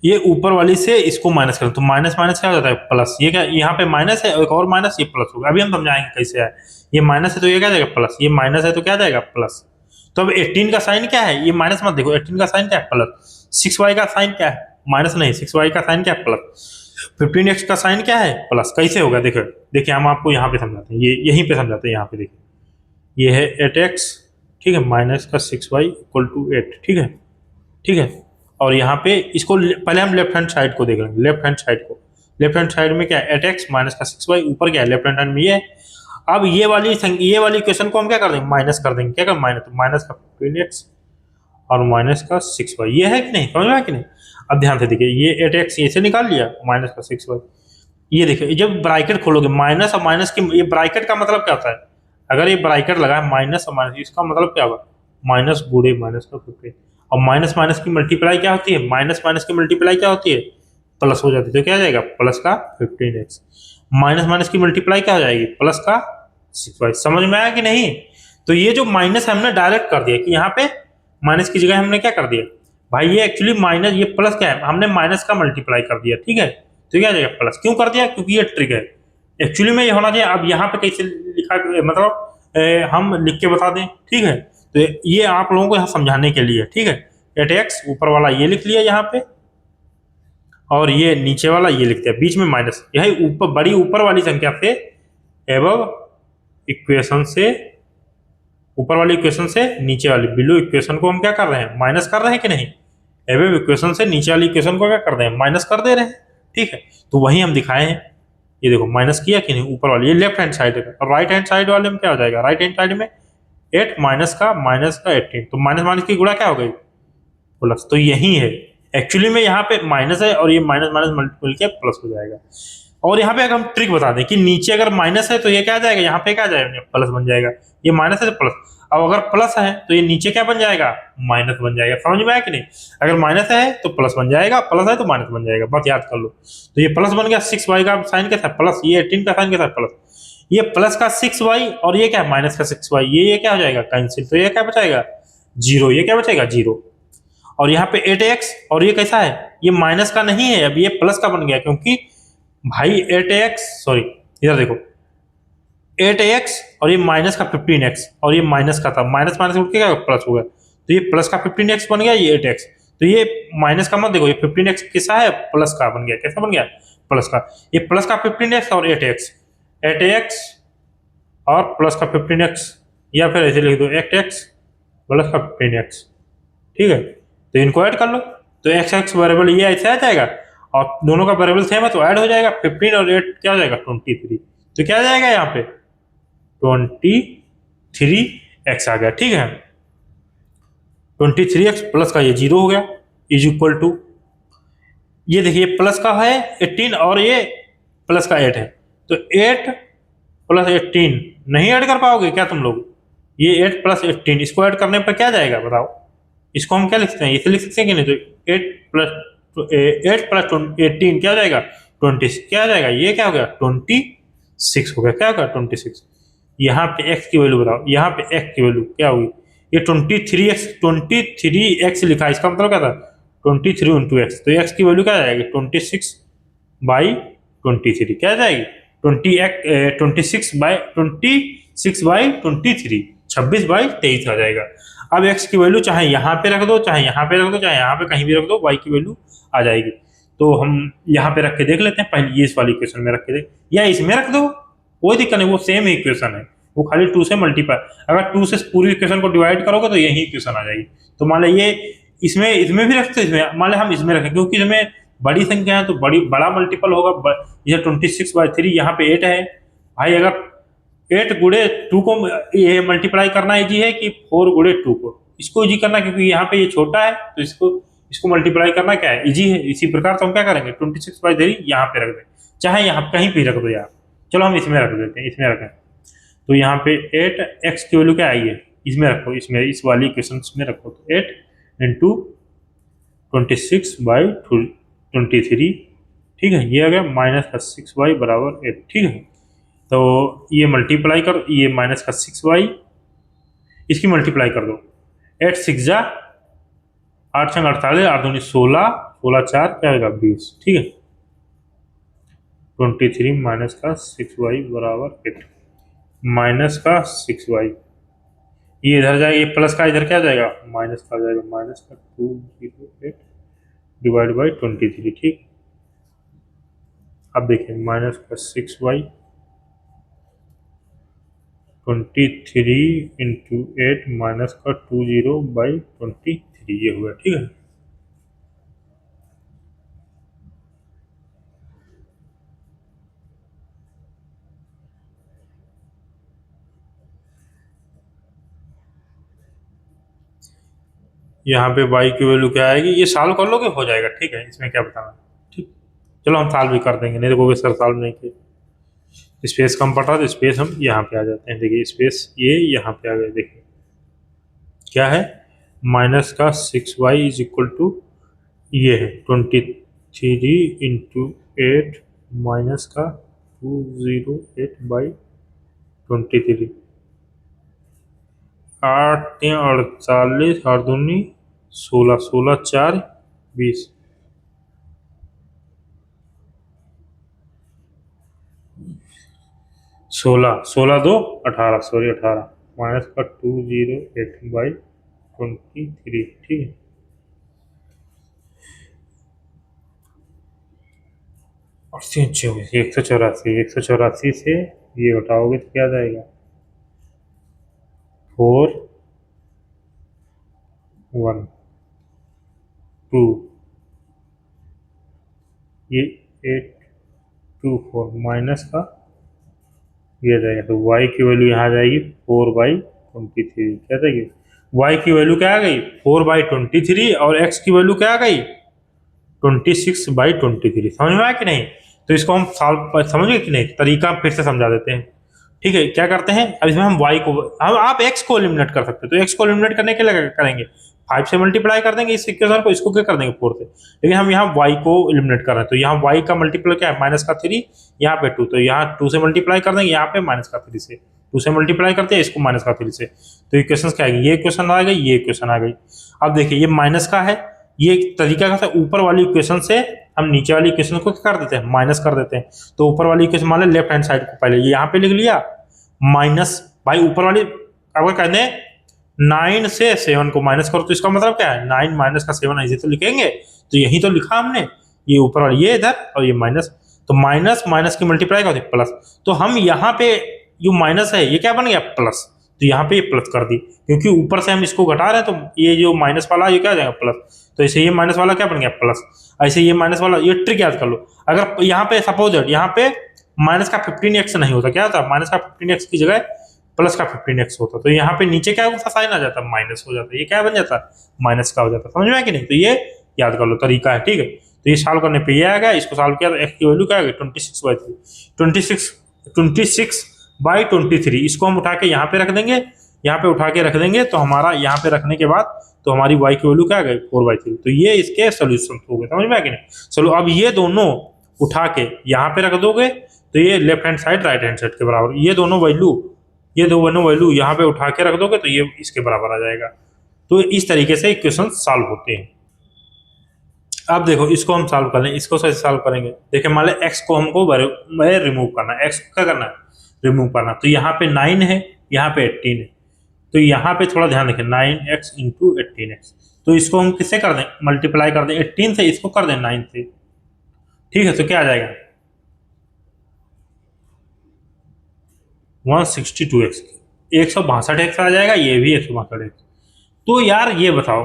ये ऊपर वाली से इसको माइनस करें तो माइनस माइनस क्या हो जाता है? प्लस। ये क्या, यहाँ पे माइनस है, एक और माइनस, ये प्लस होगा। अभी हम समझाएंगे कैसे है। ये माइनस है तो ये क्या जाएगा? प्लस। ये माइनस है तो क्या जाएगा? प्लस। तो अब 18 का साइन क्या है? ये माइनस मत देखो, 18 का साइन क्या है? प्लस। 6y का साइन क्या है? माइनस नहीं, 6y का साइन क्या है? प्लस। 15x का साइन क्या है? प्लस। कैसे होगा? देखो, देखिए हम आपको यहाँ पे समझाते हैं, ये यहीं पे समझाते हैं। यहाँ पे देखिए, ये है 8x, ठीक है, माइनस का 6y = 8, ठीक है, ठीक है। और यहाँ पे इसको पहले हम लेफ्ट हैंड साइड को देख लेंगे। लेफ्ट हैंड साइड में क्या है? 8x माइनस का 6y, ऊपर क्या है? लेफ्ट हैंड में ये है। अब ये वाली इक्वेशन को हम क्या कर देंगे? माइनस कर देंगे। क्या कर? माइनस, तो माइनस का 15x और माइनस का 6y, ये है कि नहीं? समझ में आया कि नहीं? अब ध्यान से देखिए, ये 8x ये से निकाल लिया, माइनस का 6y। ये देखिए जब ब्रैकेट खोलोगे, माइनस और माइनस की, ये ब्रैकेट का मतलब क्या होता है? अगर ये ब्रैकेट लगा है माइनस और माइनस, इसका मतलब क्या होगा? माइनस गुणे माइनस का 15। और माइनस माइनस की मल्टीप्लाई क्या होती है? माइनस माइनस की मल्टीप्लाई क्या होती है? प्लस हो जाती है। तो क्या आ जाएगा? प्लस का 15x। माइनस माइनस की मल्टीप्लाई क्या हो जाएगी? प्लस का 6y। समझ में आया कि नहीं? तो ये जो माइनस हमने डायरेक्ट कर दिया कि यहाँ पे माइनस की जगह हमने क्या कर दिया भाई? ये एक्चुअली माइनस, ये प्लस क्या है? हमने माइनस का मल्टीप्लाई कर दिया, ठीक है। तो क्या आ जाएगा? प्लस। क्यों कर दिया? क्योंकि ये ट्रिक है। एक्चुअली में ये होना चाहिए। अब यहाँ पे कैसे लिखा, मतलब हम लिख के बता दें, ठीक है। तो ये आप लोगों को यहाँ समझाने के लिए, ठीक है। 8x ऊपर वाला ये लिख लिया यहाँ पे, और ये नीचे वाला ये लिख दिया, बीच में माइनस। यही ऊपर, बड़ी ऊपर वाली संख्या से एबव इक्वेशन से, ऊपर वाली इक्वेशन से नीचे वाली बिलो इक्वेशन को हम क्या कर रहे हैं? माइनस कर रहे हैं कि नहीं? एबव इक्वेशन से नीचे वाली इक्वेशन को क्या कर रहे हैं? माइनस कर दे रहे हैं, ठीक है। तो वही हम दिखाए हैं। ये देखो माइनस किया कि नहीं ऊपर वाली, ये लेफ्ट हैंड साइड है। और राइट हैंड साइड वाले में क्या हो जाएगा? राइट हैंड साइड में 8 माइनस का 18, तो माइनस माइनस की गुणा क्या हो गई? प्लस। तो यही है एक्चुअली में, यहाँ पे माइनस है और ये माइनस माइनस मल्टीपल के प्लस हो जाएगा। और यहाँ पे अगर हम ट्रिक बता दें कि नीचे अगर माइनस है तो ये क्या आ जाएगा? यहाँ पे क्या आ जाएगा? प्लस बन जाएगा। ये माइनस है तो प्लस। अब अगर प्लस है तो ये नीचे क्या बन जाएगा? माइनस बन जाएगा। समझ में आया कि नहीं? अगर माइनस है तो प्लस बन जाएगा, प्लस है तो माइनस बन जाएगा, बस याद कर लो। तो ये प्लस बन गया। 6y का साइन क्या था? प्लस। ये 18 का साइन क्या था? प्लस। ये प्लस का 6y और ये क्या? माइनस का 6y। ये क्या हो जाएगा? कैंसिल। तो ये क्या बचाएगा? 0। ये क्या बचेगा? 0। और यहाँ पे 8x, और ये कैसा है? ये माइनस का नहीं है, अब ये प्लस का बन गया, क्योंकि भाई 8x, सॉरी इधर देखो, 8x और ये माइनस का 15x, और ये माइनस का था, माइनस माइनस उठ के क्या प्लस हो गया, तो ये प्लस का 15x बन गया, ये 8x। तो ये माइनस का मत देखो, ये 15x किसका है, प्लस का बन गया, कैसा बन गया, प्लस का। ये प्लस का 15x और 8x और प्लस का 15x, या फिर ऐसे लिख दो 8x प्लस का 15x, ठीक है। तो इनको ऐड कर लो, तो एक्स एक्स वेरिएबल ये ऐसे आ जाएगा, और दोनों का वेरिएबल सेम है तो ऐड हो जाएगा, 15 और 8 क्या हो जाएगा 23, तो क्या आ जाएगा यहाँ पे 23x आ गया, ठीक है। 23x प्लस का ये 0 हो गया, इज इक्वल टू, ये देखिए प्लस का है 18 और ये प्लस का 8 है, तो 8 प्लस 18 नहीं ऐड कर पाओगे क्या तुम लोग, ये 8 प्लस 18 इसको ऐड करने पर क्या जाएगा बताओ, इसको हम क्या लिख सकते हैं, इसे लिख सकते हैं कि नहीं, तो 8 प्लस 18 क्या हो जाएगा 20, क्या हो जाएगा, ये क्या हो गया 26 हो गया, क्या होगा 26। यहाँ पे x की वैल्यू बताओ, यहाँ पे x की वैल्यू क्या होगी, ये 23x लिखा है, इसका मतलब क्या था 23 इंटू एक्स, तो x की वैल्यू क्या आ जाएगी 26/23, क्या आ जाएगी 26/23, 26/23 आ जाएगा। अब x की वैल्यू चाहे यहाँ पे रख दो, चाहे यहाँ पे रख दो, चाहे यहाँ पे कहीं भी रख दो, y की वैल्यू आ जाएगी। तो हम यहाँ पे रख के देख लेते हैं, पहले ये इस वाली इक्वेशन में रख के देख, या इसमें रख दो, कोई दिक्कत नहीं, वो सेम इक्वेशन है, वो खाली 2 से मल्टीप्लाई, अगर 2 से पूरी इक्वेशन को डिवाइड करोगे तो यही इक्वेशन आ जाएगी। तो मान लो ये इसमें भी रखते, इसमें मान लो हम इसमें रखें, क्योंकि इसमें बड़ी संख्या है तो बड़ा मल्टीपल होगा, ये 26/3, यहाँ पे 8 है भाई, अगर 8 गुणे 2 को ये मल्टीप्लाई करना इजी है कि 4 गुणे 2 को, इसको इजी करना, क्योंकि यहाँ पे ये छोटा है तो इसको मल्टीप्लाई करना क्या है, इजी है। इसी प्रकार से हम क्या करेंगे 26/3 यहाँ पे रख दें, चाहे यहाँ कहीं भी रख दो यार, चलो हम इसमें रख देते हैं, इसमें रखें, तो यहाँ पे 8x की वैल्यू क्या आई है, इसमें रखो, इसमें इस वाली इक्वेशन में रखो, तो 8 इंटू 26/23, ठीक है, ये आ गया -6y बराबर 8, ठीक है। तो ये मल्टीप्लाई कर, ये -6y, इसकी मल्टीप्लाई कर दो, 8 6 जा 8 छंग 48, 8 दूनी 16, 16 4 क्या होगा 20, ठीक है। 23 -6y बराबर 8, -6y, ये इधर जाएगा, ये प्लस का इधर क्या जाएगा माइनस का जाएगा, -208 डिवाइड बाई 23, ठीक। अब देखिए -6y 23 इंटू 8 -20/23 ये हुआ, ठीक है। यहाँ पे y की वैल्यू क्या आएगी, ये सॉल्व कर लोगे हो जाएगा, ठीक है, इसमें क्या बताना, ठीक। चलो हम सॉल्व भी कर देंगे, नहीं देखोगे सर सॉल्व नहीं किए, स्पेस कम पड़ रहा तो स्पेस हम यहाँ पे आ जाते हैं, देखिए स्पेस ये यहाँ पे आ गए, देखिए क्या है -6y इज इक्वल टू ये है 23 इंटू 8 -208/23, 8 3 48, 8 दूनी 16, 16 4 20, 16 2 18, सॉरी 18 -208/23, ठीक है। और 184 से ये हटाओगे तो क्या जाएगा 4 1 2, ये 8 2 4 माइनस का ये जाएगा, तो y की वैल्यू यहाँ आ जाएगी 4/23, क्या जाएगी y की वैल्यू क्या आ गई 4/23, और x की वैल्यू क्या आ गई 26/23, समझ में आया कि नहीं। तो इसको हम सॉल्व समझ गए कि नहीं, तरीका फिर से समझा देते हैं, ठीक है। क्या करते हैं, अब इसमें हम y को, हम आप x को एलिमिनेट कर सकते हैं, तो x को एलिमिनेट करने के लिए करेंगे 5 से मल्टीप्लाई कर देंगे इस इक्वेशन को, इसको क्या कर देंगे 4 से, लेकिन हम यहाँ y को एलिमिनेट कर रहे हैं, तो यहाँ y का मल्टीप्लाई क्या है -3, यहाँ पे 2, तो यहाँ 2 से मल्टीप्लाई कर देंगे, यहाँ पे -3 से 2 से मल्टीप्लाई करते हैं इसको -3 से, तो इक्वेशन क्या आएगी, ये इक्वेशन आ गई, ये इक्वेशन आ गई। अब देखिए ये माइनस का है, ये तरीका का ऊपर वाली इक्वेशन से हम नीचे वाली इक्वेशन को क्या कर देते हैं माइनस कर देते हैं, तो ऊपर वाली इक्वेशन मान लें लेफ्ट हैंड साइड को पहले ये यहाँ पे लिख लिया माइनस, भाई ऊपर वाली अगर कहते हैं 9 से 7 को माइनस करो तो इसका मतलब क्या है, 9 माइनस का 7 ऐसे तो लिखेंगे, तो यही तो लिखा हमने, ये ऊपर और ये इधर और ये माइनस, तो माइनस माइनस की मल्टीप्लाई कर दी प्लस, तो हम यहाँ पे जो माइनस है ये क्या बन गया प्लस, तो यहाँ पे ये प्लस कर दी, क्योंकि ऊपर से हम इसको घटा रहे हैं तो ये जो माइनस वाला ये क्या हो जाएगा प्लस, तो ऐसे ये माइनस वाला क्या बन गया प्लस, ऐसे ये माइनस वाला, ये ट्रिक याद कर लो। अगर यहाँ पे सपोज यहाँ पे माइनस का 15x नहीं होता, क्या होता, माइनस का 15x की जगह प्लस का 15x होता, तो यहाँ पे नीचे क्या होता, साइन आ जाता, माइनस हो जाता, ये क्या बन जाता, माइनस का हो जाता, समझ में आया कि नहीं, तो ये याद कर लो तरीका है, ठीक है। तो ये सॉल्व करने पे ये आ गया, इसको सॉल्व किया तो x की वैल्यू क्या आ गई 26/3, इसको हम उठा के यहाँ पे रख देंगे, यहाँ पे उठा के रख देंगे, तो हमारा यहाँ पे रखने के बाद तो हमारी y की वैल्यू क्या आ गई 4/3, तो ये इसके सोल्यूशन हो गए, समझ में आया कि नहीं। चलो अब ये दोनों उठा के यहाँ पे रख दोगे तो ये left hand side right hand side के बराबर, ये दोनों वैल्यू यहाँ पे उठा के रख दोगे तो ये इसके बराबर आ जाएगा। तो इस तरीके से इक्वेशन सॉल्व होते हैं। अब देखो इसको हम सॉल्व कर लें, इसको कैसे सॉल्व करेंगे, देखिए मान लो x को हमको रिमूव करना है, x को क्या करना है रिमूव करना, तो यहाँ पे 9 है, यहाँ पे 18 है, तो यहाँ पे थोड़ा ध्यान रखें 9x इंटू 18x, तो इसको हम किससे कर दें मल्टीप्लाई कर दें 18 से, इसको कर दें 9 से, ठीक है, तो क्या आ जाएगा 162x, 162x आ जाएगा, ये भी 162x। तो यार ये बताओ,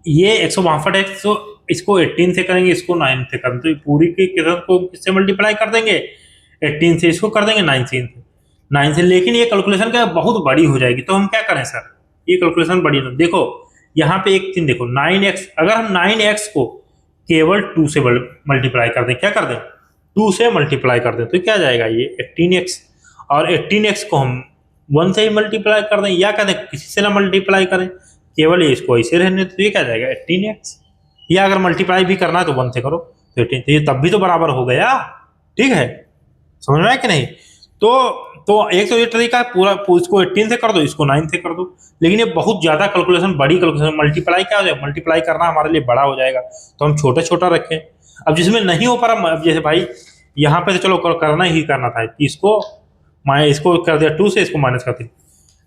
ये 162x तो इसको 18 से करेंगे, इसको 9 से करेंगे, तो पूरी की किस्म को किससे मल्टीप्लाई कर देंगे 18 से, इसको कर देंगे 9 से, लेकिन ये कैलकुलेशन क्या बहुत बड़ी हो जाएगी, तो हम क्या करें सर, ये कैलकुलेशन बड़ी ना, देखो यहाँ पे एक चीज देखो 9x, अगर हम 9x को केवल 2 से मल्टीप्लाई कर दें, क्या कर दें 2 से मल्टीप्लाई कर दें, तो क्या जाएगा ये 18x, और 18x को हम 1 से ही मल्टीप्लाई कर दें, या कहते हैं किसी से ना मल्टीप्लाई करें, केवल ये इसको ऐसे रहने, तो ये क्या जाएगा 18x, या अगर मल्टीप्लाई भी करना है तो 1 से करो तो 18, तो ये तब भी तो बराबर हो गया, ठीक है, समझ में आया कि नहीं। तो एक तो ये तरीका है पूरा, इसको 18 से कर दो, इसको 9 से कर दो, लेकिन ये बहुत ज्यादा कैलकुलेशन, बड़ी कैलकुलेशन, मल्टीप्लाई क्या हो जाएगा, मल्टीप्लाई करना हमारे लिए बड़ा हो जाएगा, तो हम छोटा छोटा रखें। अब जिसमें नहीं हो पा रहा, अब जैसे भाई यहाँ पे तो चलो करना ही करना था, इसको कर दिया 2 से, इसको माइनस कर दिया,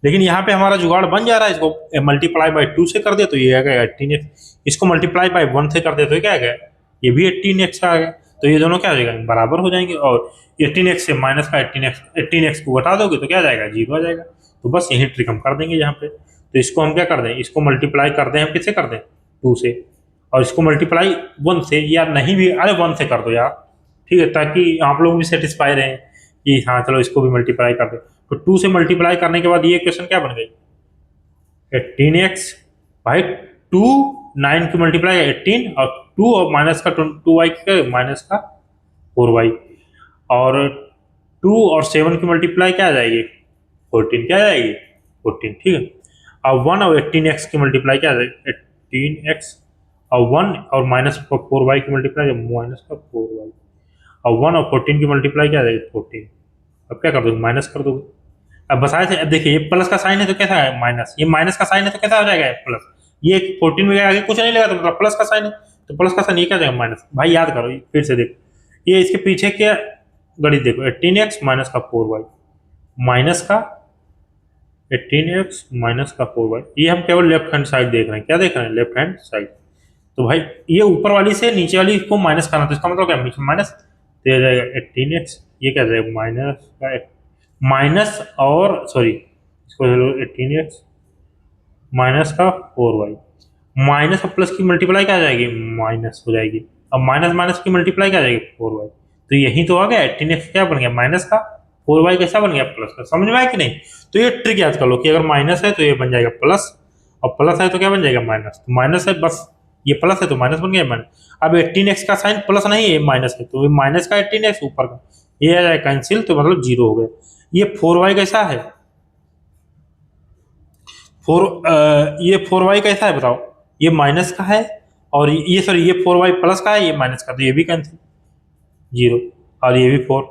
लेकिन यहाँ पे हमारा जुगाड़ बन जा रहा है, इसको मल्टीप्लाई बाय 2 से कर दिया तो ये आ गया 18x, इसको मल्टीप्लाई बाय 1 से कर दिया तो ये क्या आ गया, ये भी 18x आ गया, तो ये दोनों क्या हो जाएगा बराबर हो जाएंगे, और 18x से माइनस का 18x को घटा दोगे तो क्या आ जाएगा 0 आ जाएगा, तो बस यही ट्रिक हम कर देंगे यहाँ पे। तो इसको हम क्या कर दें, इसको मल्टीप्लाई कर दें, हम किससे कर दें 2 से, और इसको मल्टीप्लाई 1 से, या नहीं भी अरे 1 से कर दो यार, ठीक है, ताकि आप लोग भी सेटिस्फाई रहें कि हाँ चलो इसको भी मल्टीप्लाई कर दे, तो 2 से मल्टीप्लाई करने के बाद ये इक्वेशन क्या बन गई 18x भाई 2, 9 की मल्टीप्लाई 18 और 2 और माइनस का 2y माइनस का 4y, और 2 और 7 की मल्टीप्लाई क्या आ जाएगी 14, क्या आ जाएगी 14, ठीक है, और 1 और 18x की मल्टीप्लाई क्या आ जाएगी 18x, और 1 और माइनस 4y की मल्टीप्लाई माइनस का 4y, और 1 और 14 की मल्टीप्लाई क्या आ जाएगी 14, अब क्या कर दोगे माइनस कर दोगे, अब बताए थे, अब देखिए ये प्लस का साइन है तो कैसा है माइनस, ये माइनस का साइन है तो कैसा हो जाएगा प्लस, ये 14 में आगे कुछ नहीं लगा तो मतलब प्लस का साइन है, तो प्लस का साइन ये क्या हो जाएगा माइनस, भाई याद करो फिर से देखो, ये इसके पीछे क्या गणित देखो 18x माइनस का 4y, माइनस का 18x माइनस का 4y, ये हम केवल लेफ्ट हैंड साइड देख रहे हैं, क्या देख रहे हैं लेफ्ट हैंड साइड, तो भाई ये ऊपर वाली से नीचे वाली को माइनस करना, तो इसका मतलब क्या माइनस, तो आ जाएगा 18x, ये क्या जाएगा माइनस का माइनस और सॉरी इसको 18x माइनस का 4y, माइनस और प्लस की मल्टीप्लाई क्या आ जाएगी माइनस हो जाएगी, अब माइनस माइनस की मल्टीप्लाई क्या आ जाएगी 4y, तो यही तो आ गया 18x क्या बन गया माइनस का, 4y कैसा बन गया प्लस का, समझ में आया कि नहीं। तो ये ट्रिक याद कर लो कि अगर माइनस है तो ये बन जाएगा प्लस, और प्लस है तो क्या बन जाएगा माइनस, तो माइनस है बस, ये प्लस है तो माइनस बन गया माइनस, अब 18x का साइन प्लस नहीं है माइनस है, तो माइनस का 18x ऊपर का ये आ जाएगा कैंसिल, तो मतलब 0 हो गया। ये 4y कैसा है, ये 4y कैसा है बताओ, ये माइनस का है, और ये सॉरी ये 4y प्लस का है, ये माइनस का, तो ये भी कैंसिल 0, और ये भी 4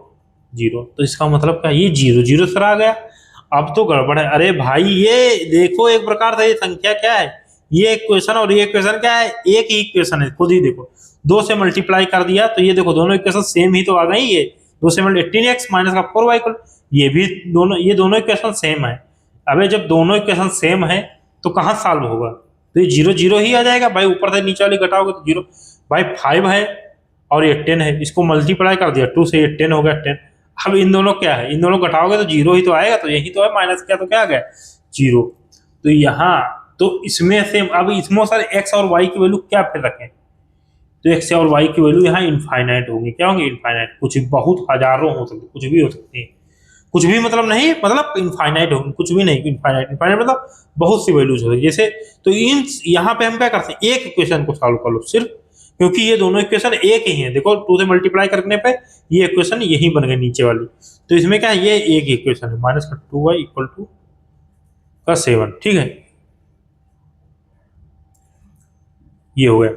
0, तो इसका मतलब क्या ये 0 0 सर आ गया, अब तो गड़बड़ है, अरे भाई ये देखो एक प्रकार से ये संख्या क्या है, ये इक्वेशन और ये इक्वेशन क्या है, एक ही इक्वेशन है, खुद ही देखो 2 से मल्टीप्लाई कर दिया तो ये देखो दोनों इक्वेशन सेम ही तो आ गई, ये 2 से 18x माइनस का 4y, ये भी दोनों, ये दोनों इक्वेशन सेम है, अबे जब दोनों इक्वेशन सेम है तो कहाँ सॉल्व होगा, तो ये 0 0 ही आ जाएगा भाई, ऊपर से नीचे वाली घटाओगे तो 0। भाई 5 है और ये 10 है, इसको मल्टीप्लाई कर दिया 2 से, ये 10 हो गया 10। अब इन दोनों क्या है, इन दोनों घटाओगे तो 0 ही तो आएगा, तो यही तो है, माइनस किया तो क्या आ गया 0। तो यहाँ तो इसमें से अब इसमें सर एक्स और वाई की वैल्यू क्या फिर रखें, तो एक्स और वाई की वैल्यू यहाँ इनफाइनाइट होंगी। क्या होंगी इनफाइनाइट, कुछ बहुत हजारों हो सकती, कुछ भी हो सकती है, कुछ भी मतलब नहीं, मतलब इनफाइनाइट होंगी, कुछ भी नहीं, इनफाइनाइट, इनफाइनाइट मतलब बहुत सी वैल्यूज होगी जैसे। तो इन यहाँ पे हम क्या करते हैं, एक इक्वेशन को सॉल्व कर लो सिर्फ, क्योंकि ये दोनों इक्वेशन एक ही है। देखो 2 से मल्टीप्लाई करने पे ये इक्वेशन यही बन गई नीचे वाली, तो इसमें क्या है, ये एक इक्वेशन है, माइनस का 2y इक्वल टू का 7, ठीक है, ये हो गया।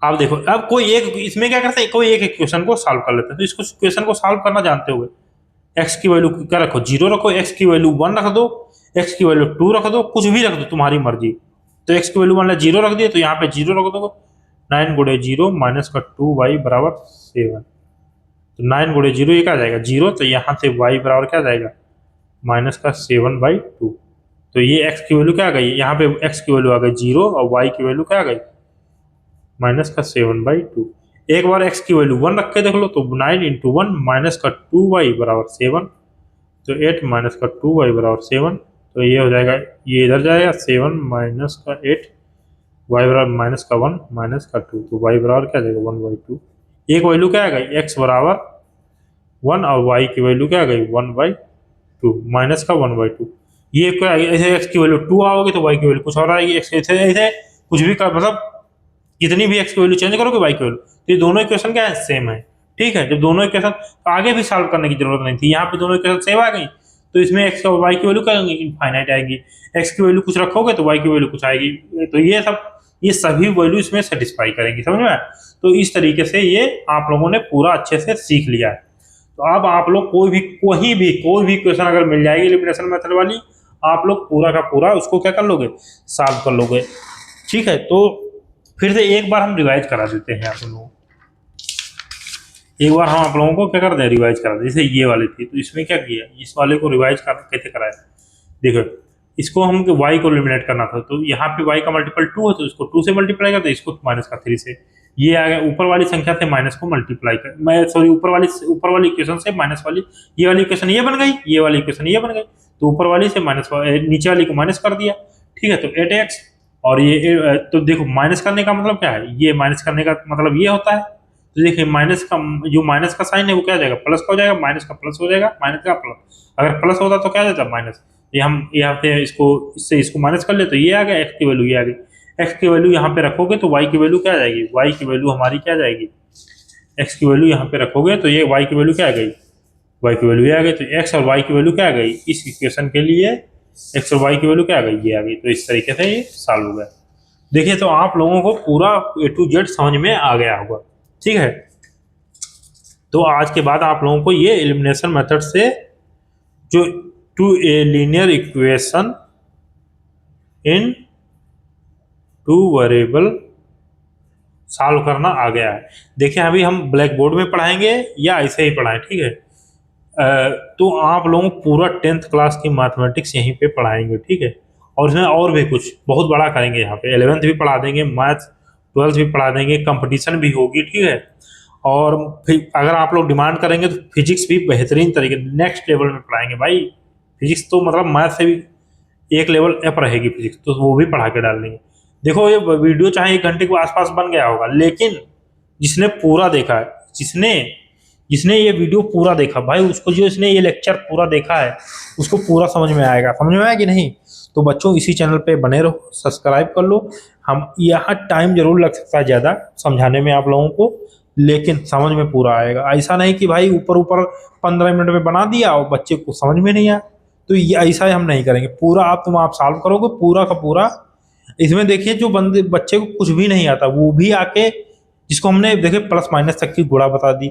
अब देखो, अब कोई एक इसमें क्या करते हैं, कोई एक इक्वेशन को सॉल्व कर लेते हैं, तो इसको इक्वेशन को सॉल्व करना जानते हुए एक्स की वैल्यू क्या रखो, 0 रखो, एक्स की वैल्यू 1 रख दो, एक्स की वैल्यू 2 रख दो, कुछ भी रख दो तुम्हारी मर्जी। तो एक्स की वैल्यू मान लो 0 रख दिए, तो यहाँ पे 0 रख दो, 9 गुणे 0 माइनस का 2y बराबर 7। तो 9 गुणे 0 ये क्या आ जाएगा 0, तो यहाँ से y बराबर क्या आ जाएगा माइनस का 7/2। तो ये x की वैल्यू क्या आ गई, यहाँ पे x की वैल्यू आ गई 0 और y की वैल्यू क्या आ गई माइनस का 7/2। एक बार x की वैल्यू 1 रख के देख लो, तो 9 इंटू 1 माइनस का 2y बराबर 7, तो 8 माइनस का 2y बराबर 7, तो ये हो जाएगा, ये इधर जाएगा 7 माइनस का 8, y बराबर माइनस का 1 माइनस का 2, तो y बराबर क्या आ जाएगा 1/2। एक वैल्यू क्या आ गई x बराबर 1 और y की वैल्यू क्या आ गई 1/2 माइनस का 1/2। ये क्या, ऐसे x की वैल्यू 2 आओगे तो y की वैल्यू कुछ और आएगी, x ऐसे ऐसे कुछ भी कर, मतलब कितनी भी x की वैल्यू चेंज करोगे y की वैल्यू, तो ये दोनों इक्वेशन क्या है सेम है, ठीक है। जब दोनों इक्वेशन, तो आगे भी सॉल्व करने की जरूरत नहीं थी, यहाँ पे दोनों इक्वेशन सेम आ गई, तो इसमें x और y की वैल्यू क्या होंगी इनफाइनाइट आएगी, x की वैल्यू कुछ रखोगे तो y की वैल्यू कुछ आएगी, तो ये सभी वैल्यू इसमें सेटिस्फाई करेंगी, समझ में आया? तो इस तरीके से ये आप लोगों ने पूरा अच्छे से सीख लिया है। तो अब आप लोग कोई भी क्वेश्चन अगर मिल जाएगी एलिमिनेशन मेथड वाली, आप लोग पूरा का पूरा उसको क्या कर लोगे, सॉल्व कर लोगे, ठीक है। तो फिर से एक बार हम रिवाइज करा देते हैं आप लोगों को, एक बार हम आप लोगों को क्या करते हैं रिवाइज करा देते, जैसे ये वाली थी, तो इसमें क्या किया, इस वाले को रिवाइज कर कैसे कराया, देखो इसको हम y को एलिमिनेट करना था, तो यहाँ पे y का मल्टीपल 2 है, तो इसको 2 से मल्टीप्लाई करते, इसको माइनस का 3 से, ये आ गया ऊपर वाली संख्या से माइनस को मल्टीप्लाई कर, मैं सॉरी ऊपर वाली इक्वेशन से माइनस वाली, ये वाली इक्वेशन ये बन गई, ये वाली इक्वेशन ये बन गई, तो ऊपर वाली से माइनस, नीचे वाली को माइनस कर दिया, ठीक है। तो 8x और ये, तो देखो माइनस करने का मतलब क्या है, ये माइनस करने का मतलब ये होता है, तो देखिए माइनस का जो माइनस का साइन है वो क्या हो जाएगा प्लस का हो जाएगा, माइनस का प्लस हो जाएगा, माइनस का प्लस, अगर प्लस होता तो क्या हो जाता माइनस, ये हम यहाँ पे इसको इससे इसको माइनस कर ले, तो ये आ गया x की वैल्यू, ये आ गई, x की वैल्यू यहाँ पे रखोगे तो y की वैल्यू क्या आ जाएगी, y की वैल्यू हमारी क्या आ जाएगी, x की वैल्यू यहाँ पे रखोगे तो ये y की वैल्यू क्या आ गई, y की वैल्यू ये आ गई, तो x और y की वैल्यू क्या आ गई, इस इक्वेशन के लिए x और y की वैल्यू क्या आ गई, ये आ गई। तो इस तरीके से ये सॉल्व हो गया। देखिए तो आप लोगों को पूरा A to Z समझ में आ गया होगा, ठीक है। तो आज के बाद आप लोगों को ये एलिमिनेशन मेथड से जो two a linear equation in 2 variable solve करना आ गया है। देखिए अभी हम ब्लैक बोर्ड में पढ़ाएंगे या ऐसे ही पढ़ाएं, ठीक है। तो आप लोगों को पूरा 10th क्लास की मैथमेटिक्स यहीं पे पढ़ाएंगे, ठीक है। और इसमें और भी कुछ बहुत बड़ा करेंगे, यहाँ पे 11th भी पढ़ा देंगे, मैथ 12th भी पढ़ा देंगे, कंपटीशन भी होगी, ठीक है। और फिर अगर आप लोग डिमांड करेंगे तो फिजिक्स भी बेहतरीन तरीके नेक्स्ट लेवल में पढ़ाएंगे भाई। फिजिक्स तो मतलब मैथ से भी एक लेवल अप रहेगी फिजिक्स, तो वो भी पढ़ा के डाल देंगे। देखो ये वीडियो चाहे 1 घंटे के आसपास बन गया होगा, लेकिन जिसने पूरा देखा है, जिसने ये वीडियो पूरा देखा भाई, उसको जो इसने ये लेक्चर पूरा देखा है उसको पूरा समझ में आएगा, समझ में आया कि नहीं। तो बच्चों इसी चैनल पे बने रहो, सब्सक्राइब कर लो। हम यहाँ टाइम जरूर लग सकता है ज़्यादा समझाने में आप लोगों को, लेकिन समझ में पूरा आएगा। ऐसा नहीं कि भाई ऊपर ऊपर 15 मिनट में बना दिया और बच्चे को समझ में नहीं आया, तो ये ऐसा हम नहीं करेंगे। पूरा आप सॉल्व करोगे पूरा का पूरा। इसमें देखिए जो बच्चे को कुछ भी नहीं आता वो भी आके, जिसको हमने देखिए प्लस माइनस तक की गुणा बता दी,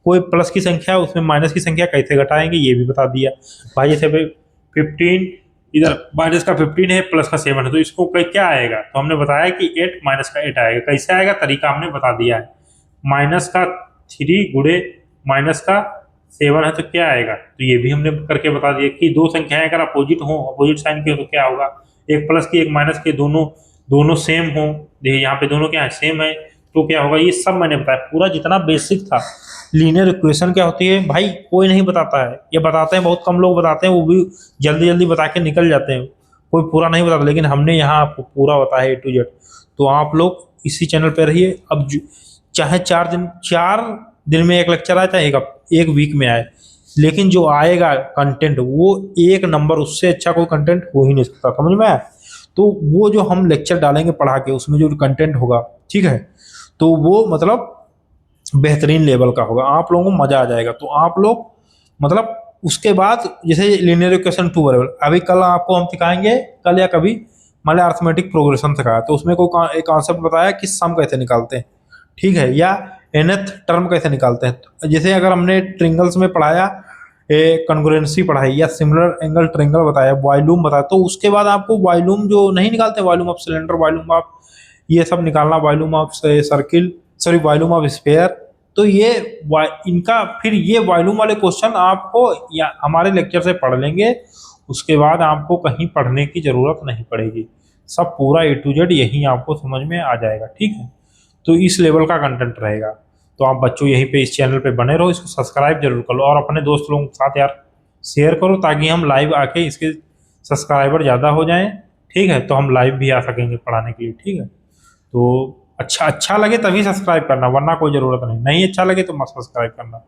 कोई प्लस की संख्या उसमें माइनस की संख्या कैसे घटाएंगे ये भी बता दिया भाई। जैसे 15 इधर माइनस का 15 है, प्लस का 7 है, तो इसको क्या आएगा, तो हमने बताया कि 8 माइनस का 8 आएगा। कैसे आएगा तरीका हमने बता दिया है, माइनस का 3 गुणे माइनस का 7 है तो क्या आएगा, तो ये भी हमने करके बता दिया कि दो संख्याएं अगर अपोजिट हो, अपोजिट साइन के हो तो क्या होगा, एक प्लस की एक माइनस के, दोनों दोनों सेम हो, देखिए यहाँ पे दोनों क्या है, सेम है, तो क्या होगा, ये सब मैंने बताया, पूरा जितना बेसिक था। लीनियर इक्वेशन क्या होती है भाई, कोई नहीं बताता है, ये बताते हैं बहुत कम लोग बताते हैं, वो भी जल्दी जल्दी बता के निकल जाते हैं, कोई पूरा नहीं बताता, लेकिन हमने यहाँ आपको पूरा बताया A to Z। तो आप लोग इसी चैनल पे रहिए। अब चाहे 4 दिन में एक लेक्चर आए, चाहे एक वीक में आए, लेकिन जो आएगा कंटेंट वो एक नंबर, उससे अच्छा कोई कंटेंट हो ही नहीं सकता, समझ में आया। तो वो जो हम लेक्चर डालेंगे पढ़ा के, उसमें जो कंटेंट होगा, ठीक है, तो वो मतलब बेहतरीन लेवल का होगा, आप लोगों को मजा आ जाएगा। तो आप लोग मतलब उसके बाद जैसे लीनियर इक्वेशन 2 वेरिएबल, अभी कल आपको हम सिखाएंगे, कल या कभी मान लिया अर्थमेटिक प्रोग्रेशन सिखाया, तो उसमें कोई एक कॉन्सेप्ट बताया कि सम कैसे निकालते हैं, ठीक है, या nth टर्म कैसे निकालते हैं। जैसे अगर हमने ट्रिंगल्स में पढ़ाया, कॉन्ग्रुएंसी पढ़ाई, या सिमिलर एंगल ट्रिंगल बताया, वॉल्यूम बताया, तो उसके बाद आपको वॉल्यूम जो नहीं निकालते, volume of cylinder, volume of ये सब निकालना, volume of circle, sorry volume of sphere, तो ये इनका फिर ये वॉल्यूम वाले क्वेश्चन आपको या हमारे लेक्चर से पढ़ लेंगे, उसके बाद आपको कहीं पढ़ने की जरूरत नहीं पड़ेगी, सब पूरा A to Z यही आपको समझ में आ जाएगा, ठीक है। तो इस लेवल का कंटेंट रहेगा। तो आप बच्चों यहीं पे इस चैनल पे बने रहो, इसको सब्सक्राइब जरूर कर लो और अपने दोस्त लोगों के साथ यार शेयर करो, ताकि हम लाइव आके इसके सब्सक्राइबर ज़्यादा हो जाएं, ठीक है, तो हम लाइव भी आ सकेंगे पढ़ाने के लिए, ठीक है। तो अच्छा लगे तभी सब्सक्राइब करना, वरना कोई ज़रूरत नहीं, नहीं अच्छा लगे तो मत सब्सक्राइब करना।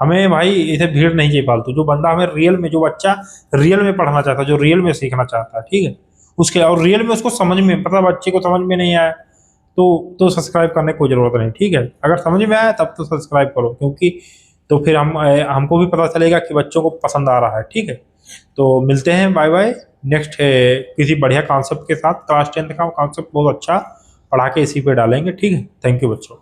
हमें भाई इसे भीड़ नहीं चाहिए फालतू, जो बंदा हमें रियल में, जो बच्चा रियल में पढ़ना चाहता है, जो रियल में सीखना चाहता है, ठीक है, उसके, और रियल में उसको समझ में, मतलब बच्चे को समझ में नहीं आया तो सब्सक्राइब करने की कोई ज़रूरत नहीं, ठीक है। अगर समझ में आया तब तो सब्सक्राइब करो, क्योंकि तो फिर हमको भी पता चलेगा कि बच्चों को पसंद आ रहा है, ठीक है। तो मिलते हैं, बाय बाय, नेक्स्ट किसी बढ़िया कॉन्सेप्ट के साथ। क्लास 10 का कॉन्सेप्ट बहुत अच्छा पढ़ा के इसी पे डालेंगे, ठीक है। थैंक यू बच्चों।